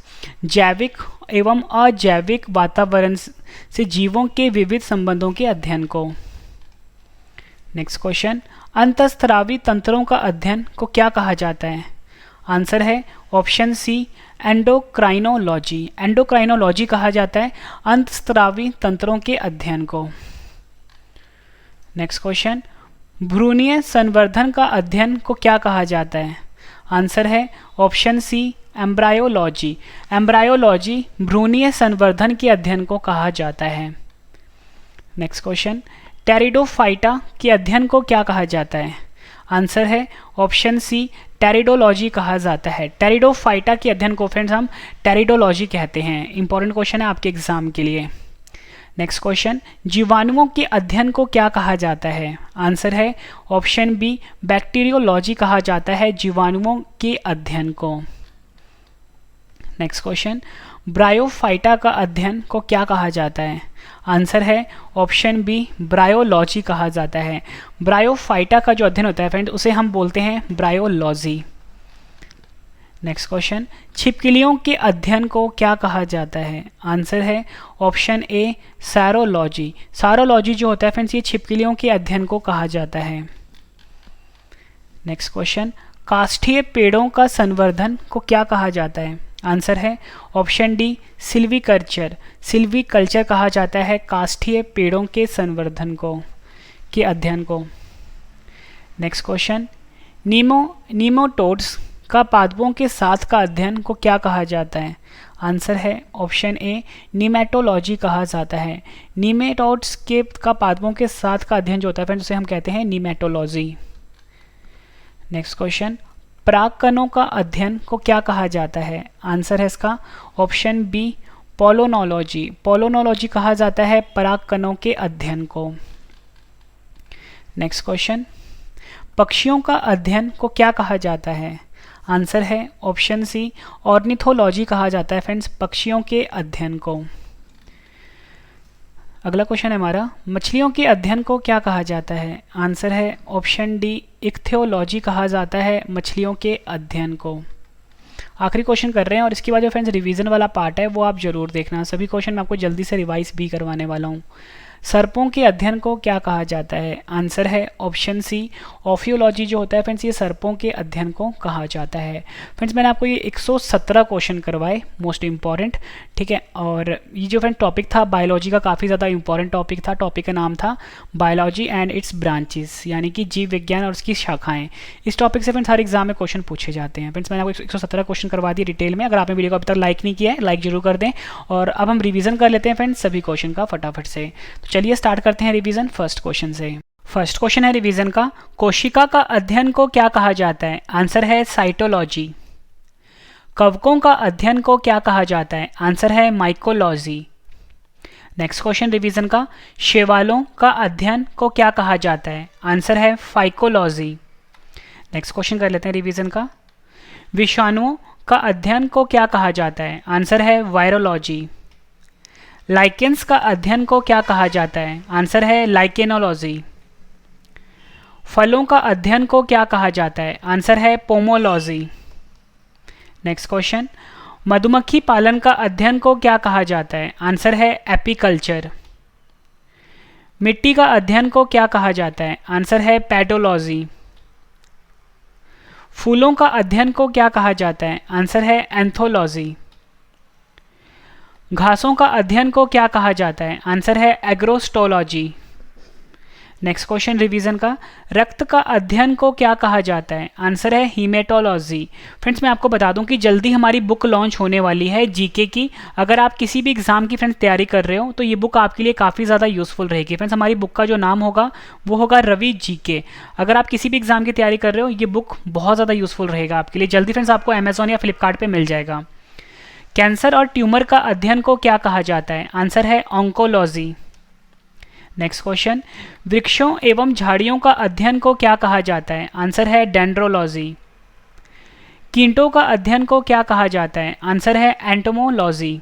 जैविक एवं अजैविक वातावरण से जीवों के विविध संबंधों के अध्ययन को। नेक्स्ट क्वेश्चन, अंतःस्रावी तंत्रों का अध्ययन को क्या कहा जाता है? आंसर है ऑप्शन सी एंडोक्राइनोलॉजी। एंडोक्राइनोलॉजी कहा जाता है अंतःस्रावी तंत्रों के अध्ययन को। नेक्स्ट क्वेश्चन, भ्रूणीय संवर्धन का अध्ययन को क्या कहा जाता है? आंसर है ऑप्शन सी एम्ब्रायोलॉजी। एम्ब्रायोलॉजी भ्रूणीय संवर्धन के अध्ययन को कहा जाता है। नेक्स्ट क्वेश्चन, टेरिडोफाइटा के अध्ययन को क्या कहा जाता है? आंसर है ऑप्शन सी टेरिडोलॉजी कहा जाता है। टेरिडोफाइटा के अध्ययन को फ्रेंड्स हम टेरिडोलॉजी कहते हैं। इंपॉर्टेंट क्वेश्चन है आपके एग्जाम के लिए। नेक्स्ट क्वेश्चन, जीवाणुओं के अध्ययन को क्या कहा जाता है? आंसर है ऑप्शन बी बैक्टीरियोलॉजी कहा जाता है जीवाणुओं के अध्ययन को। नेक्स्ट क्वेश्चन, ब्रायोफाइटा का अध्ययन को क्या कहा जाता है? आंसर है ऑप्शन बी ब्रायोलॉजी कहा जाता है। ब्रायोफाइटा का जो अध्ययन होता है फ्रेंड उसे हम बोलते हैं ब्रायोलॉजी। नेक्स्ट क्वेश्चन, छिपकलियों के अध्ययन को क्या कहा जाता है? आंसर है ऑप्शन ए सैरोलॉजी। सैरोलॉजी जो होता है फ्रेंड्स ये छिपकलियों के अध्ययन को कहा जाता है। नेक्स्ट क्वेश्चन, काष्ठीय पेड़ों का संवर्धन को क्या कहा जाता है? आंसर है ऑप्शन डी सिल्वीकल्चर। सिल्वीकल्चर कहा जाता है काष्ठीय पेड़ों के संवर्धन को के अध्ययन को। नेक्स्ट क्वेश्चन, नीमोटोड्स का पादपों के साथ का अध्ययन को क्या कहा जाता है? आंसर है ऑप्शन ए नीमेटोलॉजी कहा जाता है। नीमेटोड्स के का पादपों के साथ का अध्ययन जो होता है फ्रेंड्स उसे हम कहते हैं नीमेटोलॉजी। नेक्स्ट क्वेश्चन, परागकणों का अध्ययन को क्या कहा जाता है? आंसर है इसका ऑप्शन बी पोलोनोलॉजी। पोलोनोलॉजी कहा जाता है परागकणों के अध्ययन को। नेक्स्ट क्वेश्चन, पक्षियों का अध्ययन को क्या कहा जाता है? आंसर है ऑप्शन सी ऑर्निथोलॉजी कहा जाता है फ्रेंड्स पक्षियों के अध्ययन को। अगला क्वेश्चन है हमारा, मछलियों के अध्ययन को क्या कहा जाता है? आंसर है ऑप्शन डी इक्थियोलॉजी कहा जाता है मछलियों के अध्ययन को। आखिरी क्वेश्चन कर रहे हैं और इसके बाद जो फ्रेंड्स रिवीजन वाला पार्ट है वो आप जरूर देखना। सभी क्वेश्चन मैं आपको जल्दी से रिवाइज भी करवाने वाला हूँ। सर्पों के अध्ययन को क्या कहा जाता है? आंसर है ऑप्शन सी ऑफियोलॉजी जो होता है फ्रेंड्स ये सर्पों के अध्ययन को कहा जाता है। फ्रेंड्स मैंने आपको ये 117 क्वेश्चन करवाए मोस्ट इंपॉर्टेंट, ठीक है। और ये जो फ्रेंड टॉपिक था बायोलॉजी का काफ़ी ज़्यादा इंपॉर्टेंट टॉपिक था। टॉपिक का नाम था बायोलॉजी एंड इट्स ब्रांचेस, यानी कि जीव विज्ञान और उसकी शाखाएँ। इस टॉपिक से फ्रेंड्स हर एग्जाम में क्वेश्चन पूछे जाते हैं। फ्रेंड्स मैंने आपको 117 क्वेश्चन करवा दिए डिटेल में। अगर आपने वीडियो को अभी तक लाइक नहीं किया है लाइक जरूर कर दें। और अब हम रिवीजन कर लेते हैं फ्रेंड्स सभी क्वेश्चन का फटाफट से। तो चलिए स्टार्ट करते हैं रिवीजन फर्स्ट क्वेश्चन से। फर्स्ट क्वेश्चन है रिवीजन का, कोशिका का अध्ययन को क्या कहा जाता है? आंसर है साइटोलॉजी। कवकों का अध्ययन को क्या कहा जाता है? आंसर है माइकोलॉजी। नेक्स्ट क्वेश्चन रिवीजन का, शैवालों का अध्ययन को क्या कहा जाता है? आंसर है फाइकोलॉजी। नेक्स्ट क्वेश्चन कर लेते हैं रिवीजन का, विषाणुओं का अध्ययन को क्या कहा जाता है? आंसर है वायरोलॉजी। लाइकेंस का अध्ययन को क्या कहा जाता है? आंसर है लाइकेनोलॉजी। फलों का अध्ययन को क्या कहा जाता है? आंसर है पोमोलॉजी। नेक्स्ट क्वेश्चन, मधुमक्खी पालन का अध्ययन को क्या कहा जाता है? आंसर है एपीकल्चर। मिट्टी का अध्ययन को क्या कहा जाता है? आंसर है पेडोलॉजी। फूलों का अध्ययन को क्या कहा जाता है? आंसर है एंथोलॉजी। घासों का अध्ययन को क्या कहा जाता है? आंसर है एग्रोस्टोलॉजी। नेक्स्ट क्वेश्चन रिवीजन का, रक्त का अध्ययन को क्या कहा जाता है? आंसर है हीमेटोलॉजी। फ्रेंड्स मैं आपको बता दूं कि जल्दी हमारी बुक लॉन्च होने वाली है जीके की। अगर आप किसी भी एग्जाम की फ्रेंड्स तैयारी कर रहे हो तो ये बुक आपके लिए काफ़ी ज़्यादा यूजफुल रहेगी। फ्रेंड्स हमारी बुक का जो नाम होगा वो होगा रवि जीके। अगर आप किसी भी एग्जाम की तैयारी कर रहे हो ये बुक बहुत ज़्यादा यूजफुल रहेगा आपके लिए। जल्दी फ्रेंड्स आपको अमेजोन या फ्लिपकार्ट पर मिल जाएगा। कैंसर और ट्यूमर का अध्ययन को क्या कहा जाता है? आंसर है ऑन्कोलॉजी। नेक्स्ट क्वेश्चन, वृक्षों एवं झाड़ियों का अध्ययन को क्या कहा जाता है? आंसर है डेंड्रोलॉजी। कीटों का अध्ययन को क्या कहा जाता है? आंसर है एंटोमोलॉजी।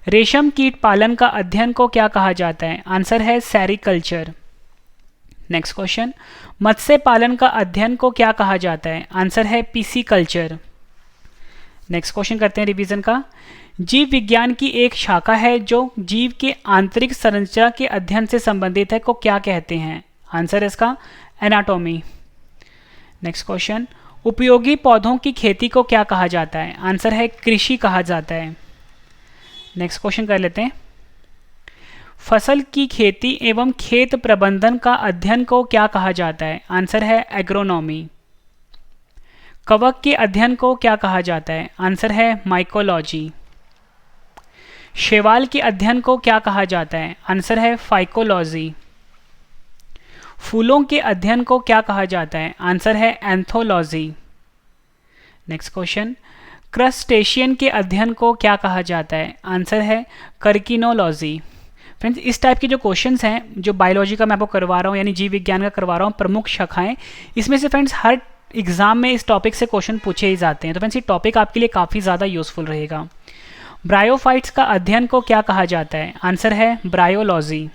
रेशम कीट पालन का अध्ययन को क्या कहा जाता है? आंसर है सेरिकल्चर। नेक्स्ट क्वेश्चन, मत्स्य पालन का अध्ययन को क्या कहा जाता है? आंसर है पिसिकल्चर। नेक्स्ट क्वेश्चन करते हैं रिवीजन का। जीव विज्ञान की एक शाखा है जो जीव के आंतरिक संरचना के अध्ययन से संबंधित है को क्या कहते हैं? आंसर है इसका एनाटॉमी। नेक्स्ट क्वेश्चन, उपयोगी पौधों की खेती को क्या कहा जाता है? आंसर है कृषि कहा जाता है। नेक्स्ट क्वेश्चन कर लेते हैं। फसल की खेती एवं खेत प्रबंधन का अध्ययन को क्या कहा जाता है? आंसर है एग्रोनॉमी। कवक के अध्ययन को क्या कहा जाता है? आंसर है माइकोलॉजी। शैवाल के अध्ययन को क्या कहा जाता है? आंसर है फाइकोलॉजी। फूलों के अध्ययन को क्या कहा जाता है? आंसर है एंथोलॉजी। नेक्स्ट क्वेश्चन, क्रस्टेशियन के अध्ययन को क्या कहा जाता है? आंसर है कर्किनोलॉजी। फ्रेंड्स, इस टाइप के जो क्वेश्चंस हैं जो बायोलॉजी का मैं आपको करवा रहा हूँ यानी जीव विज्ञान का करवा रहा हूँ, प्रमुख शाखाएं, इसमें से फ्रेंड्स हर एग्जाम में इस टॉपिक से क्वेश्चन पूछे ही जाते हैं। तो फ्रेंड्स ये टॉपिक आपके लिए काफ़ी ज़्यादा यूजफुल रहेगा। ब्रायोफाइट्स का अध्ययन को क्या कहा जाता है? आंसर है ब्रायोलॉजी।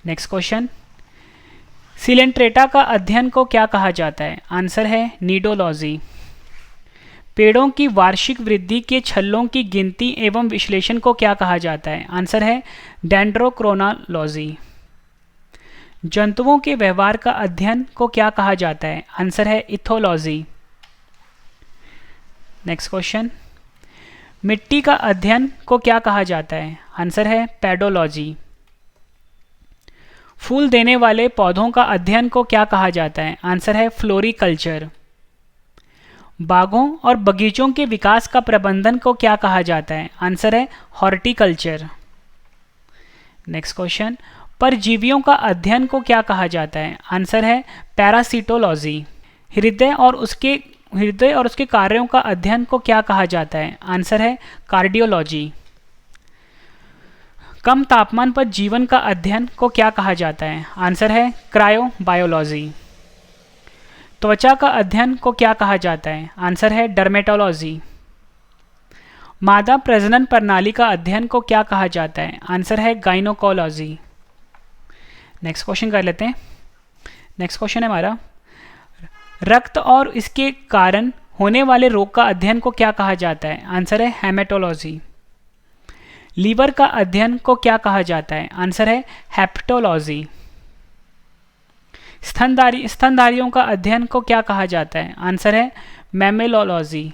नेक्स्ट क्वेश्चन, सिलेंट्रेटा का अध्ययन को क्या कहा जाता है? आंसर है नीडोलॉजी। पेड़ों की वार्षिक वृद्धि के छल्लों की गिनती एवं विश्लेषण को क्या कहा जाता है? आंसर है डेंड्रोक्रोनोलॉजी। जंतुओं के व्यवहार का अध्ययन को क्या कहा जाता है? आंसर है इथोलॉजी। नेक्स्ट क्वेश्चन, मिट्टी का अध्ययन को क्या कहा जाता है? आंसर है पेडोलॉजी। फूल देने वाले पौधों का अध्ययन को क्या कहा जाता है? आंसर है फ्लोरिकल्चर। बागों और बगीचों के विकास का प्रबंधन को क्या कहा जाता है? आंसर है हॉर्टिकल्चर। नेक्स्ट क्वेश्चन, परजीवियों का अध्ययन को क्या कहा जाता है? आंसर है पैरासिटोलॉजी। हृदय और उसके कार्यों का अध्ययन को क्या कहा जाता है? आंसर है कार्डियोलॉजी। कम तापमान पर जीवन का अध्ययन को क्या कहा जाता है? आंसर है क्रायोबायोलॉजी। त्वचा का अध्ययन को क्या कहा जाता है? आंसर है डर्मेटोलॉजी। मादा प्रजनन प्रणाली का अध्ययन को क्या कहा जाता है? आंसर है गाइनोकोलॉजी। नेक्स्ट क्वेश्चन कर लेते हैं। नेक्स्ट क्वेश्चन है हमारा, रक्त और इसके कारण होने वाले रोग का अध्ययन को क्या कहा जाता है? आंसर है हेमेटोलॉजी। लीवर का अध्ययन को क्या कहा जाता है? आंसर है हेप्टोलॉजी। स्तनधारियों का अध्ययन को क्या कहा जाता है? आंसर है मैमेलोलॉजी।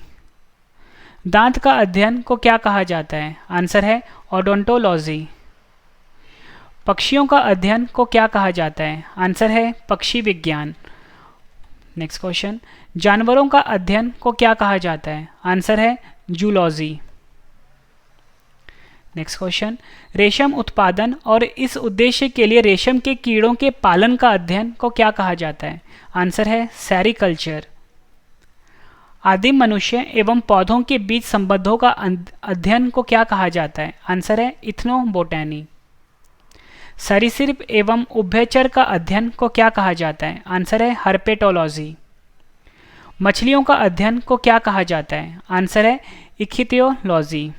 दांत का अध्ययन को क्या कहा जाता है? आंसर है ओडोंटोलॉजी। पक्षियों का अध्ययन को क्या कहा जाता है? आंसर है पक्षी विज्ञान। नेक्स्ट क्वेश्चन, जानवरों का अध्ययन को क्या कहा जाता है? आंसर है जूलॉजी। नेक्स्ट क्वेश्चन, रेशम उत्पादन और इस उद्देश्य के लिए रेशम के कीड़ों के पालन का अध्ययन को क्या कहा जाता है? आंसर है सेरिकल्चर। आदिम मनुष्य एवं पौधों के बीच संबंधों का अध्ययन को क्या कहा जाता है? आंसर है इथनोबोटैनी। सरीसृप एवं उभयचर का अध्ययन को क्या कहा जाता है? आंसर है हर्पेटोलॉजी। मछलियों का अध्ययन को क्या कहा जाता है? आंसर है इक्थियोलॉजी।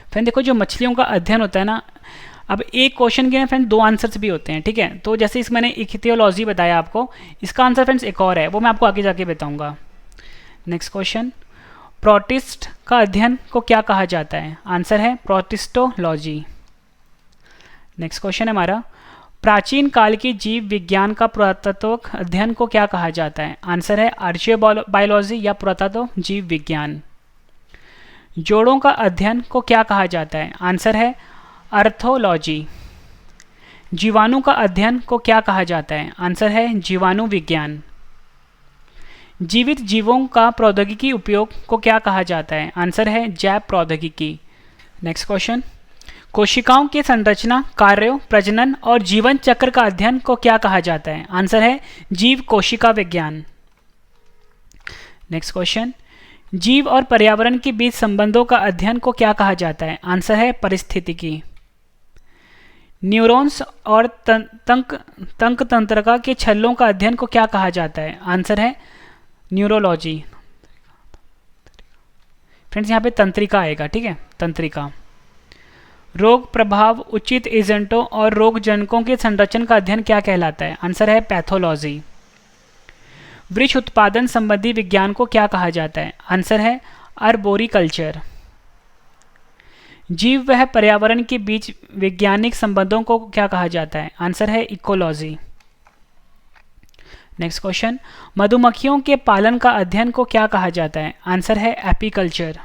फ्रेंड देखो, जो मछलियों का अध्ययन होता है ना, अब एक क्वेश्चन के फ्रेंड दो आंसर्स भी होते हैं, ठीक है। तो जैसे इस मैंने इक्थियोलॉजी बताया आपको, इसका आंसर फ्रेंड्स एक और है, वो मैं आपको आगे जाके बताऊंगा। नेक्स्ट क्वेश्चन, प्रोटिस्ट का अध्ययन को क्या कहा जाता है? आंसर है प्रोटिस्टोलॉजी। नेक्स्ट क्वेश्चन है हमारा, प्राचीन काल की जीव विज्ञान का पुरातत्व अध्ययन को क्या कहा जाता है? आंसर है आर्चियोबायोलॉजी या पुरातत्व जीव विज्ञान। जोड़ों का अध्ययन को क्या कहा जाता है? आंसर है अर्थोलॉजी। जीवाणु का अध्ययन को क्या कहा जाता है? आंसर है जीवाणु विज्ञान। जीवित जीवों का प्रौद्योगिकी उपयोग को क्या कहा जाता है? आंसर है जैव प्रौद्योगिकी। नेक्स्ट क्वेश्चन, कोशिकाओं के संरचना, कार्यों, प्रजनन और जीवन चक्र का अध्ययन को क्या कहा जाता है? आंसर है जीव कोशिका विज्ञान। नेक्स्ट क्वेश्चन, जीव और पर्यावरण के बीच संबंधों का अध्ययन को क्या कहा जाता है? आंसर है पारिस्थितिकी। न्यूरॉन्स और तंक तंत्रिका के छल्लों का अध्ययन को क्या कहा जाता है? आंसर है न्यूरोलॉजी। फ्रेंड्स यहाँ पे तंत्रिका आएगा, ठीक है, तंत्रिका। रोग प्रभाव उचित एजेंटों और रोगजनकों के संरचन का अध्ययन क्या कहलाता है? आंसर है पैथोलॉजी। वृक्ष उत्पादन संबंधी विज्ञान को क्या कहा जाता है? आंसर है अर्बोरिकल्चर। जीव वह पर्यावरण के बीच वैज्ञानिक संबंधों को क्या कहा जाता है? आंसर है इकोलॉजी। नेक्स्ट क्वेश्चन, मधुमक्खियों के पालन का अध्ययन को क्या कहा जाता है? आंसर है एपीकल्चर।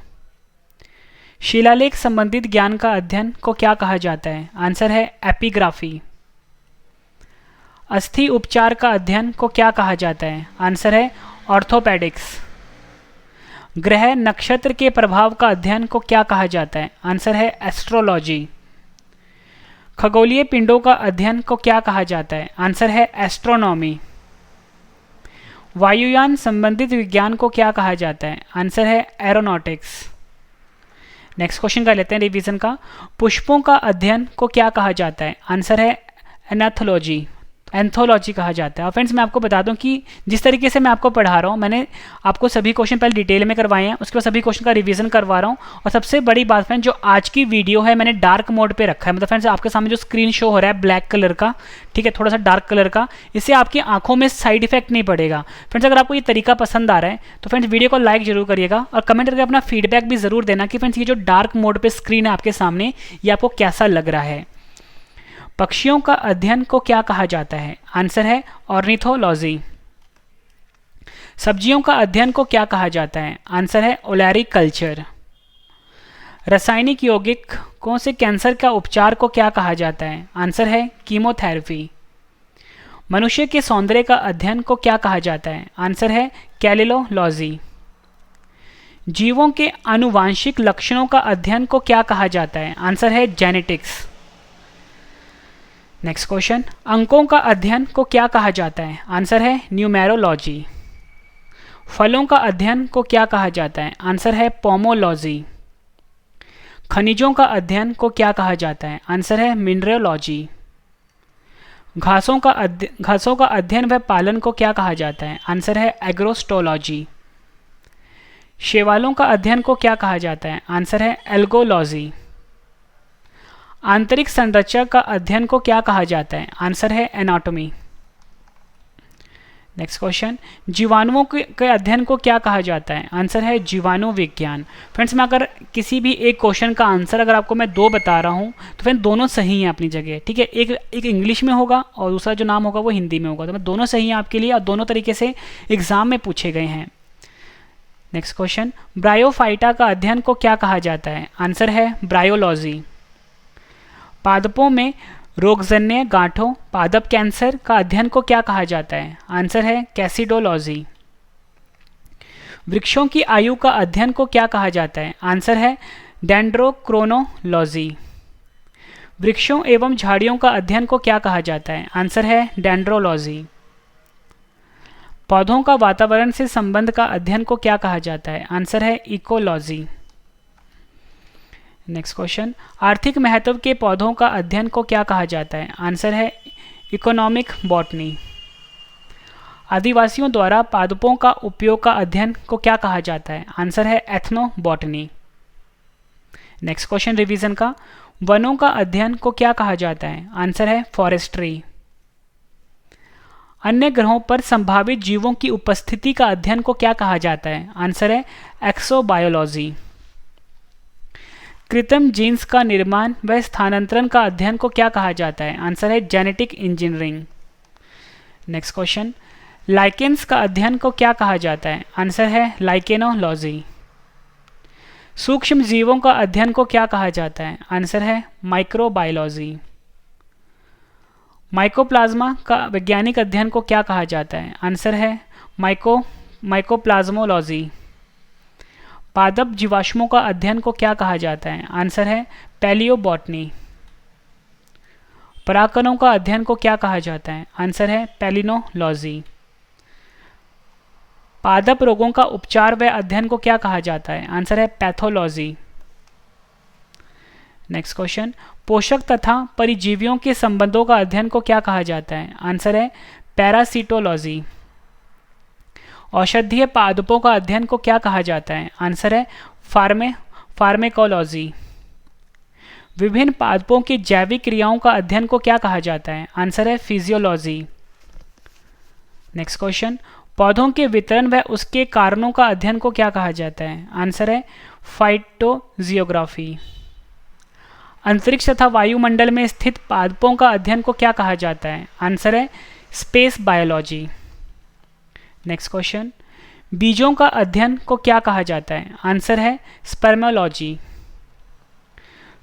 शिलालेख संबंधित ज्ञान का अध्ययन को क्या कहा जाता है? आंसर है एपिग्राफी। अस्थि उपचार का अध्ययन को क्या कहा जाता है? आंसर है ऑर्थोपेडिक्स। ग्रह नक्षत्र के प्रभाव का अध्ययन को क्या कहा जाता है? आंसर है एस्ट्रोलॉजी। खगोलीय पिंडों का अध्ययन को क्या कहा जाता है? आंसर है एस्ट्रोनॉमी। वायुयान संबंधित विज्ञान को क्या कहा जाता है? आंसर है एरोनॉटिक्स। नेक्स्ट क्वेश्चन का लेते हैं रिवीजन का। पुष्पों का अध्ययन को क्या कहा जाता है? आंसर है एनाथोलॉजी, एंथोलॉजी कहा जाता है। और फ्रेंड्स मैं आपको बता दूं कि जिस तरीके से मैं आपको पढ़ा रहा हूं, मैंने आपको सभी क्वेश्चन पहले डिटेल में करवाए हैं, उसके बाद सभी क्वेश्चन का रिवीजन करवा रहा हूं। और सबसे बड़ी बात फ्रेंड्स, जो आज की वीडियो है मैंने डार्क मोड पे रखा है। मतलब फ्रेंड्स आपके सामने जो स्क्रीन शो हो रहा है ब्लैक कलर का, ठीक है, थोड़ा सा डार्क कलर का, इससे आपकी आंखों में साइड इफेक्ट नहीं पड़ेगा। फ्रेंड्स अगर आपको ये तरीका पसंद आ रहा है तो फ्रेंड्स वीडियो को लाइक जरूर करिएगा और कमेंट करके अपना फीडबैक भी जरूर देना कि फ्रेंड्स ये जो डार्क मोड पे स्क्रीन है आपके सामने, ये आपको कैसा लग रहा है। पक्षियों का अध्ययन को क्या कहा जाता है? आंसर है ऑर्निथोलॉजी। सब्जियों का अध्ययन को क्या कहा जाता है? आंसर है ओलैरिकल्चर। रासायनिक यौगिकों से कैंसर का उपचार को क्या कहा जाता है? आंसर है कीमोथेरेपी। मनुष्य के सौंदर्य का अध्ययन को क्या कहा जाता है? आंसर है कैलिलोलॉजी। जीवों के आनुवांशिक लक्षणों का अध्ययन को क्या कहा जाता है? आंसर है जेनेटिक्स। नेक्स्ट क्वेश्चन, अंकों का अध्ययन को क्या कहा जाता है? आंसर है न्यूमेरोलॉजी। फलों का अध्ययन को क्या कहा जाता है? आंसर है पोमोलॉजी। खनिजों का अध्ययन को क्या कहा जाता है? आंसर है मिनरलॉजी। घासों का अध्ययन व पालन को क्या कहा जाता है? आंसर है एग्रोस्टोलॉजी। शैवालों का अध्ययन को क्या कहा जाता है? आंसर है एल्गोलॉजी। आंतरिक संरचना का अध्ययन को क्या कहा जाता है? आंसर है एनाटॉमी। नेक्स्ट क्वेश्चन, जीवाणुओं के अध्ययन को क्या कहा जाता है? आंसर है जीवाणु विज्ञान। फ्रेंड्स मैं अगर किसी भी एक क्वेश्चन का आंसर अगर आपको मैं दो बता रहा हूँ तो फ्रेंड्स दोनों सही हैं अपनी जगह, ठीक है। एक इंग्लिश में होगा और दूसरा जो नाम होगा वो हिंदी में होगा, तो मैं दोनों सही हैं आपके लिए और दोनों तरीके से एग्जाम में पूछे गए हैं। नेक्स्ट क्वेश्चन, ब्रायोफाइटा का अध्ययन को क्या कहा जाता है? आंसर है ब्रायोलॉजी। पादपों में रोगजन्य गांठों पादप कैंसर का अध्ययन को क्या कहा जाता है? आंसर है कैसिडोलॉजी। वृक्षों की आयु का अध्ययन को क्या कहा जाता है? आंसर है डेंड्रोक्रोनोलॉजी। वृक्षों एवं झाड़ियों का अध्ययन को क्या कहा जाता है? आंसर है डेंड्रोलॉजी। पौधों का वातावरण से संबंध का अध्ययन को क्या कहा जाता है? आंसर है इकोलॉजी। नेक्स्ट क्वेश्चन, आर्थिक महत्व के पौधों का अध्ययन को क्या कहा जाता है? आंसर है इकोनॉमिक बॉटनी। आदिवासियों द्वारा पादपों का उपयोग का अध्ययन को क्या कहा जाता है? आंसर है ethno botany. Next question revision का, वनों का अध्ययन को क्या कहा जाता है? आंसर है फॉरेस्ट्री। अन्य ग्रहों पर संभावित जीवों की उपस्थिति का अध्ययन को क्या कहा जाता है? आंसर है एक्सोबायोलॉजी। कृत्रिम जीन्स का निर्माण व स्थानांतरण का अध्ययन को क्या कहा जाता है? आंसर है genetic engineering. Next question, lichens का अध्ययन को क्या कहा जाता है? आंसर है लाइकेनोलॉजी। सूक्ष्म जीवों का अध्ययन को क्या कहा जाता है? आंसर है माइक्रोबायोलॉजी। माइकोप्लाज्मा का वैज्ञानिक अध्ययन को क्या कहा जाता है? आंसर है माइकोप्लाज्मोलॉजी। पादप जीवाश्मों का अध्ययन को क्या कहा जाता है? आंसर है पैलियोबॉटनी। परागकणों का अध्ययन को क्या कहा जाता है? आंसर है पैलिनोलॉजी। पादप रोगों का उपचार व अध्ययन को क्या कहा जाता है? आंसर है पैथोलॉजी। नेक्स्ट क्वेश्चन, पोषक तथा परिजीवियों के संबंधों का अध्ययन को क्या कहा जाता है? आंसर है पैरासिटोलॉजी। औषधीय पादपों का अध्ययन को क्या कहा जाता है? आंसर है फार्मेकोलॉजी। विभिन्न पादपों की जैविक क्रियाओं का अध्ययन को क्या कहा जाता है? आंसर है फिजियोलॉजी। नेक्स्ट क्वेश्चन, पौधों के वितरण व उसके कारणों का अध्ययन को क्या कहा जाता है? आंसर है फाइटोजियोग्राफी। अंतरिक्ष तथा वायुमंडल में स्थित पादपों का अध्ययन को क्या कहा जाता है? आंसर है स्पेस बायोलॉजी। नेक्स्ट क्वेश्चन, बीजों का अध्ययन को क्या कहा जाता है? आंसर है स्पर्मोलॉजी।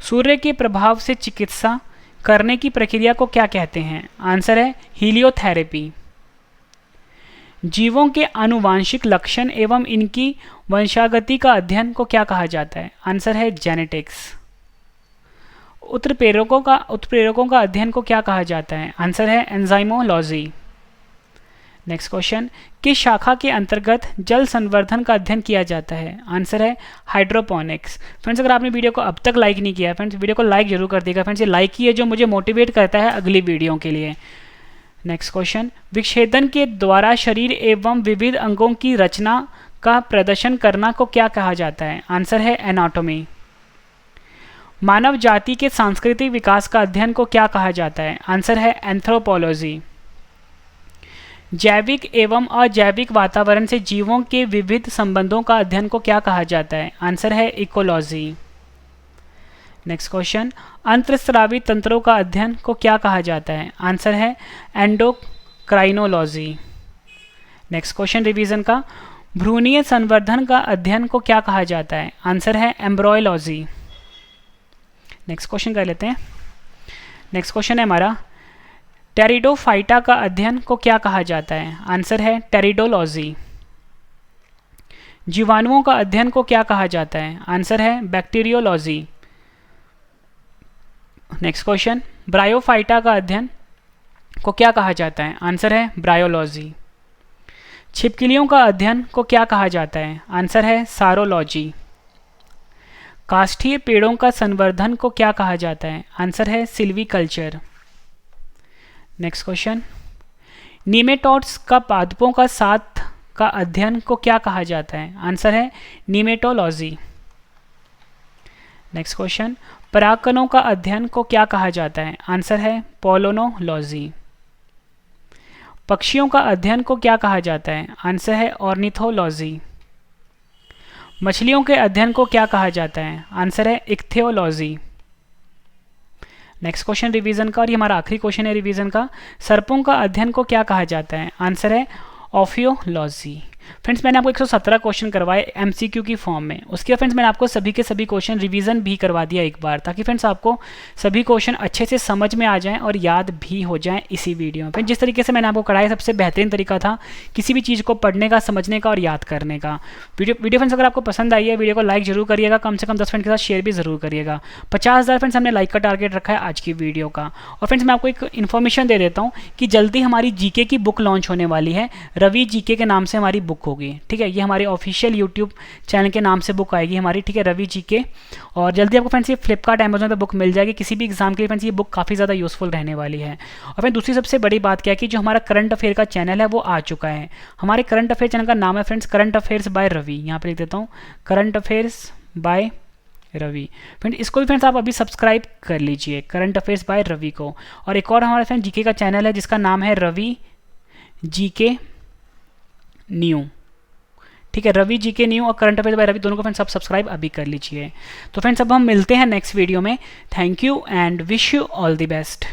सूर्य के प्रभाव से चिकित्सा करने की प्रक्रिया को क्या कहते हैं? आंसर है हीलियोथेरेपी। जीवों के आनुवांशिक लक्षण एवं इनकी वंशागति का अध्ययन को क्या कहा जाता है? आंसर है जेनेटिक्स। उत्प्रेरकों का अध्ययन को क्या कहा जाता है? आंसर है एंजाइमोलॉजी। नेक्स्ट क्वेश्चन, किस शाखा के अंतर्गत जल संवर्धन का अध्ययन किया जाता है? आंसर है हाइड्रोपोनिक्स। फ्रेंड्स, अगर आपने वीडियो को अब तक लाइक नहीं किया फ्रेंड्स, वीडियो को लाइक जरूर कर देगा फ्रेंड्स। ये लाइक ही है जो मुझे मोटिवेट करता है अगली वीडियो के लिए। नेक्स्ट क्वेश्चन, विच्छेदन के द्वारा शरीर एवं विविध अंगों की रचना का प्रदर्शन करना को क्या कहा जाता है? आंसर है एनाटॉमी। मानव जाति के सांस्कृतिक विकास का अध्ययन को क्या कहा जाता है? आंसर है एंथ्रोपोलॉजी। जैविक एवं अजैविक वातावरण से जीवों के विविध संबंधों का अध्ययन को क्या कहा जाता है? आंसर है इकोलॉजी। नेक्स्ट क्वेश्चन, अंतःस्रावी तंत्रों का अध्ययन को क्या कहा जाता है? आंसर है एंडोक्राइनोलॉजी। नेक्स्ट क्वेश्चन रिवीजन का, भ्रूणीय संवर्धन का अध्ययन को क्या कहा जाता है? आंसर है एम्ब्रॉयलॉजी। नेक्स्ट क्वेश्चन कर लेते हैं। नेक्स्ट क्वेश्चन है हमारा, टेरिडोफाइटा का अध्ययन को क्या कहा जाता है? आंसर है टेरिडोलॉजी। जीवाणुओं का अध्ययन को क्या कहा जाता है? आंसर है बैक्टीरियोलॉजी। नेक्स्ट क्वेश्चन, ब्रायोफाइटा का अध्ययन को क्या कहा जाता है? आंसर है ब्रायोलॉजी। छिपकलियों का अध्ययन को क्या कहा जाता है? आंसर है सारोलॉजी। काष्ठीय पेड़ों का संवर्धन को क्या कहा जाता है? आंसर है सिल्वीकल्चर। नेक्स्ट क्वेश्चन, नीमेटोड्स का पादपों का साथ का अध्ययन को क्या कहा जाता है? आंसर है नीमेटोलॉजी। नेक्स्ट क्वेश्चन, परागकणों का अध्ययन को क्या कहा जाता है? आंसर है पोलोनोलॉजी। पक्षियों का अध्ययन को क्या कहा जाता है? आंसर है ऑर्निथोलॉजी। मछलियों के अध्ययन को क्या कहा जाता है? आंसर है इक्थियोलॉजी। नेक्स्ट क्वेश्चन रिवीजन का, और ये हमारा आखिरी क्वेश्चन है रिवीजन का, सर्पों का अध्ययन को क्या कहा जाता है? आंसर है ऑफियोलॉजी। फ्रेंड्स, मैंने आपको 117 क्वेश्चन करवाए एमसीक्यू की फॉर्म में। उसके बाद फ्रेंड्स मैंने आपको सभी के सभी क्वेश्चन रिवीजन भी करवा दिया एक बार, ताकि फ्रेंड्स आपको सभी क्वेश्चन अच्छे से समझ में आ जाएं और याद भी हो जाएं इसी वीडियो में। फ्रेंड्स, जिस तरीके से मैंने आपको कराया सबसे बेहतरीन तरीका था किसी भी चीज़ को पढ़ने का, समझने का और याद करने का। वीडियो फ्रेंड्स अगर आपको पसंद आई है, वीडियो को लाइक जरूर करिएगा, कम से कम 10 फ्रेंड के साथ शेयर भी जरूर करिएगा। 50,000 फ्रेंड्स हमने लाइक का टारगेट रखा है आज की वीडियो का। और फ्रेंड्स मैं आपको एक इन्फॉर्मेशन दे देता हूँ कि जल्दी हमारी जीके की बुक लॉन्च होने वाली है। रवि जीके के नाम से हमारी बुक होगी, ठीक है। ये हमारे ऑफिशियल यूट्यूब चैनल के नाम से बुक आएगी हमारी, ठीक है, रवि जीके। और जल्दी आपको फ्रेंड्स ये फ्लिपकार्ट अमेजोन पे बुक मिल जाएगी किसी भी एग्जाम के लिए। फ्रेंड्स ये बुक काफ़ी ज़्यादा यूजफुल रहने वाली है। और फिर दूसरी सबसे बड़ी बात क्या है कि जो हमारा करंट अफेयर का चैनल है वो आ चुका है। हमारे करंट अफेयर चैनल का नाम है friends current affairs by Ravi. यहाँ पे लिख देता हूँ current affairs by Ravi. Friend इसको भी फ्रेंड्स आप अभी सब्सक्राइब कर लीजिए, करंट अफेयर्स बाय रवि को। और एक और हमारा फ्रेंड जीके का चैनल है जिसका नाम है रवि जीके न्यू, ठीक है। रवि जीके न्यू और करंट अफेयर्स बाय रवि दोनों को फ्रेंड्स आप सब्सक्राइब अभी कर लीजिए। तो फ्रेंड्स अब हम मिलते हैं नेक्स्ट वीडियो में। Thank you and wish you all the best.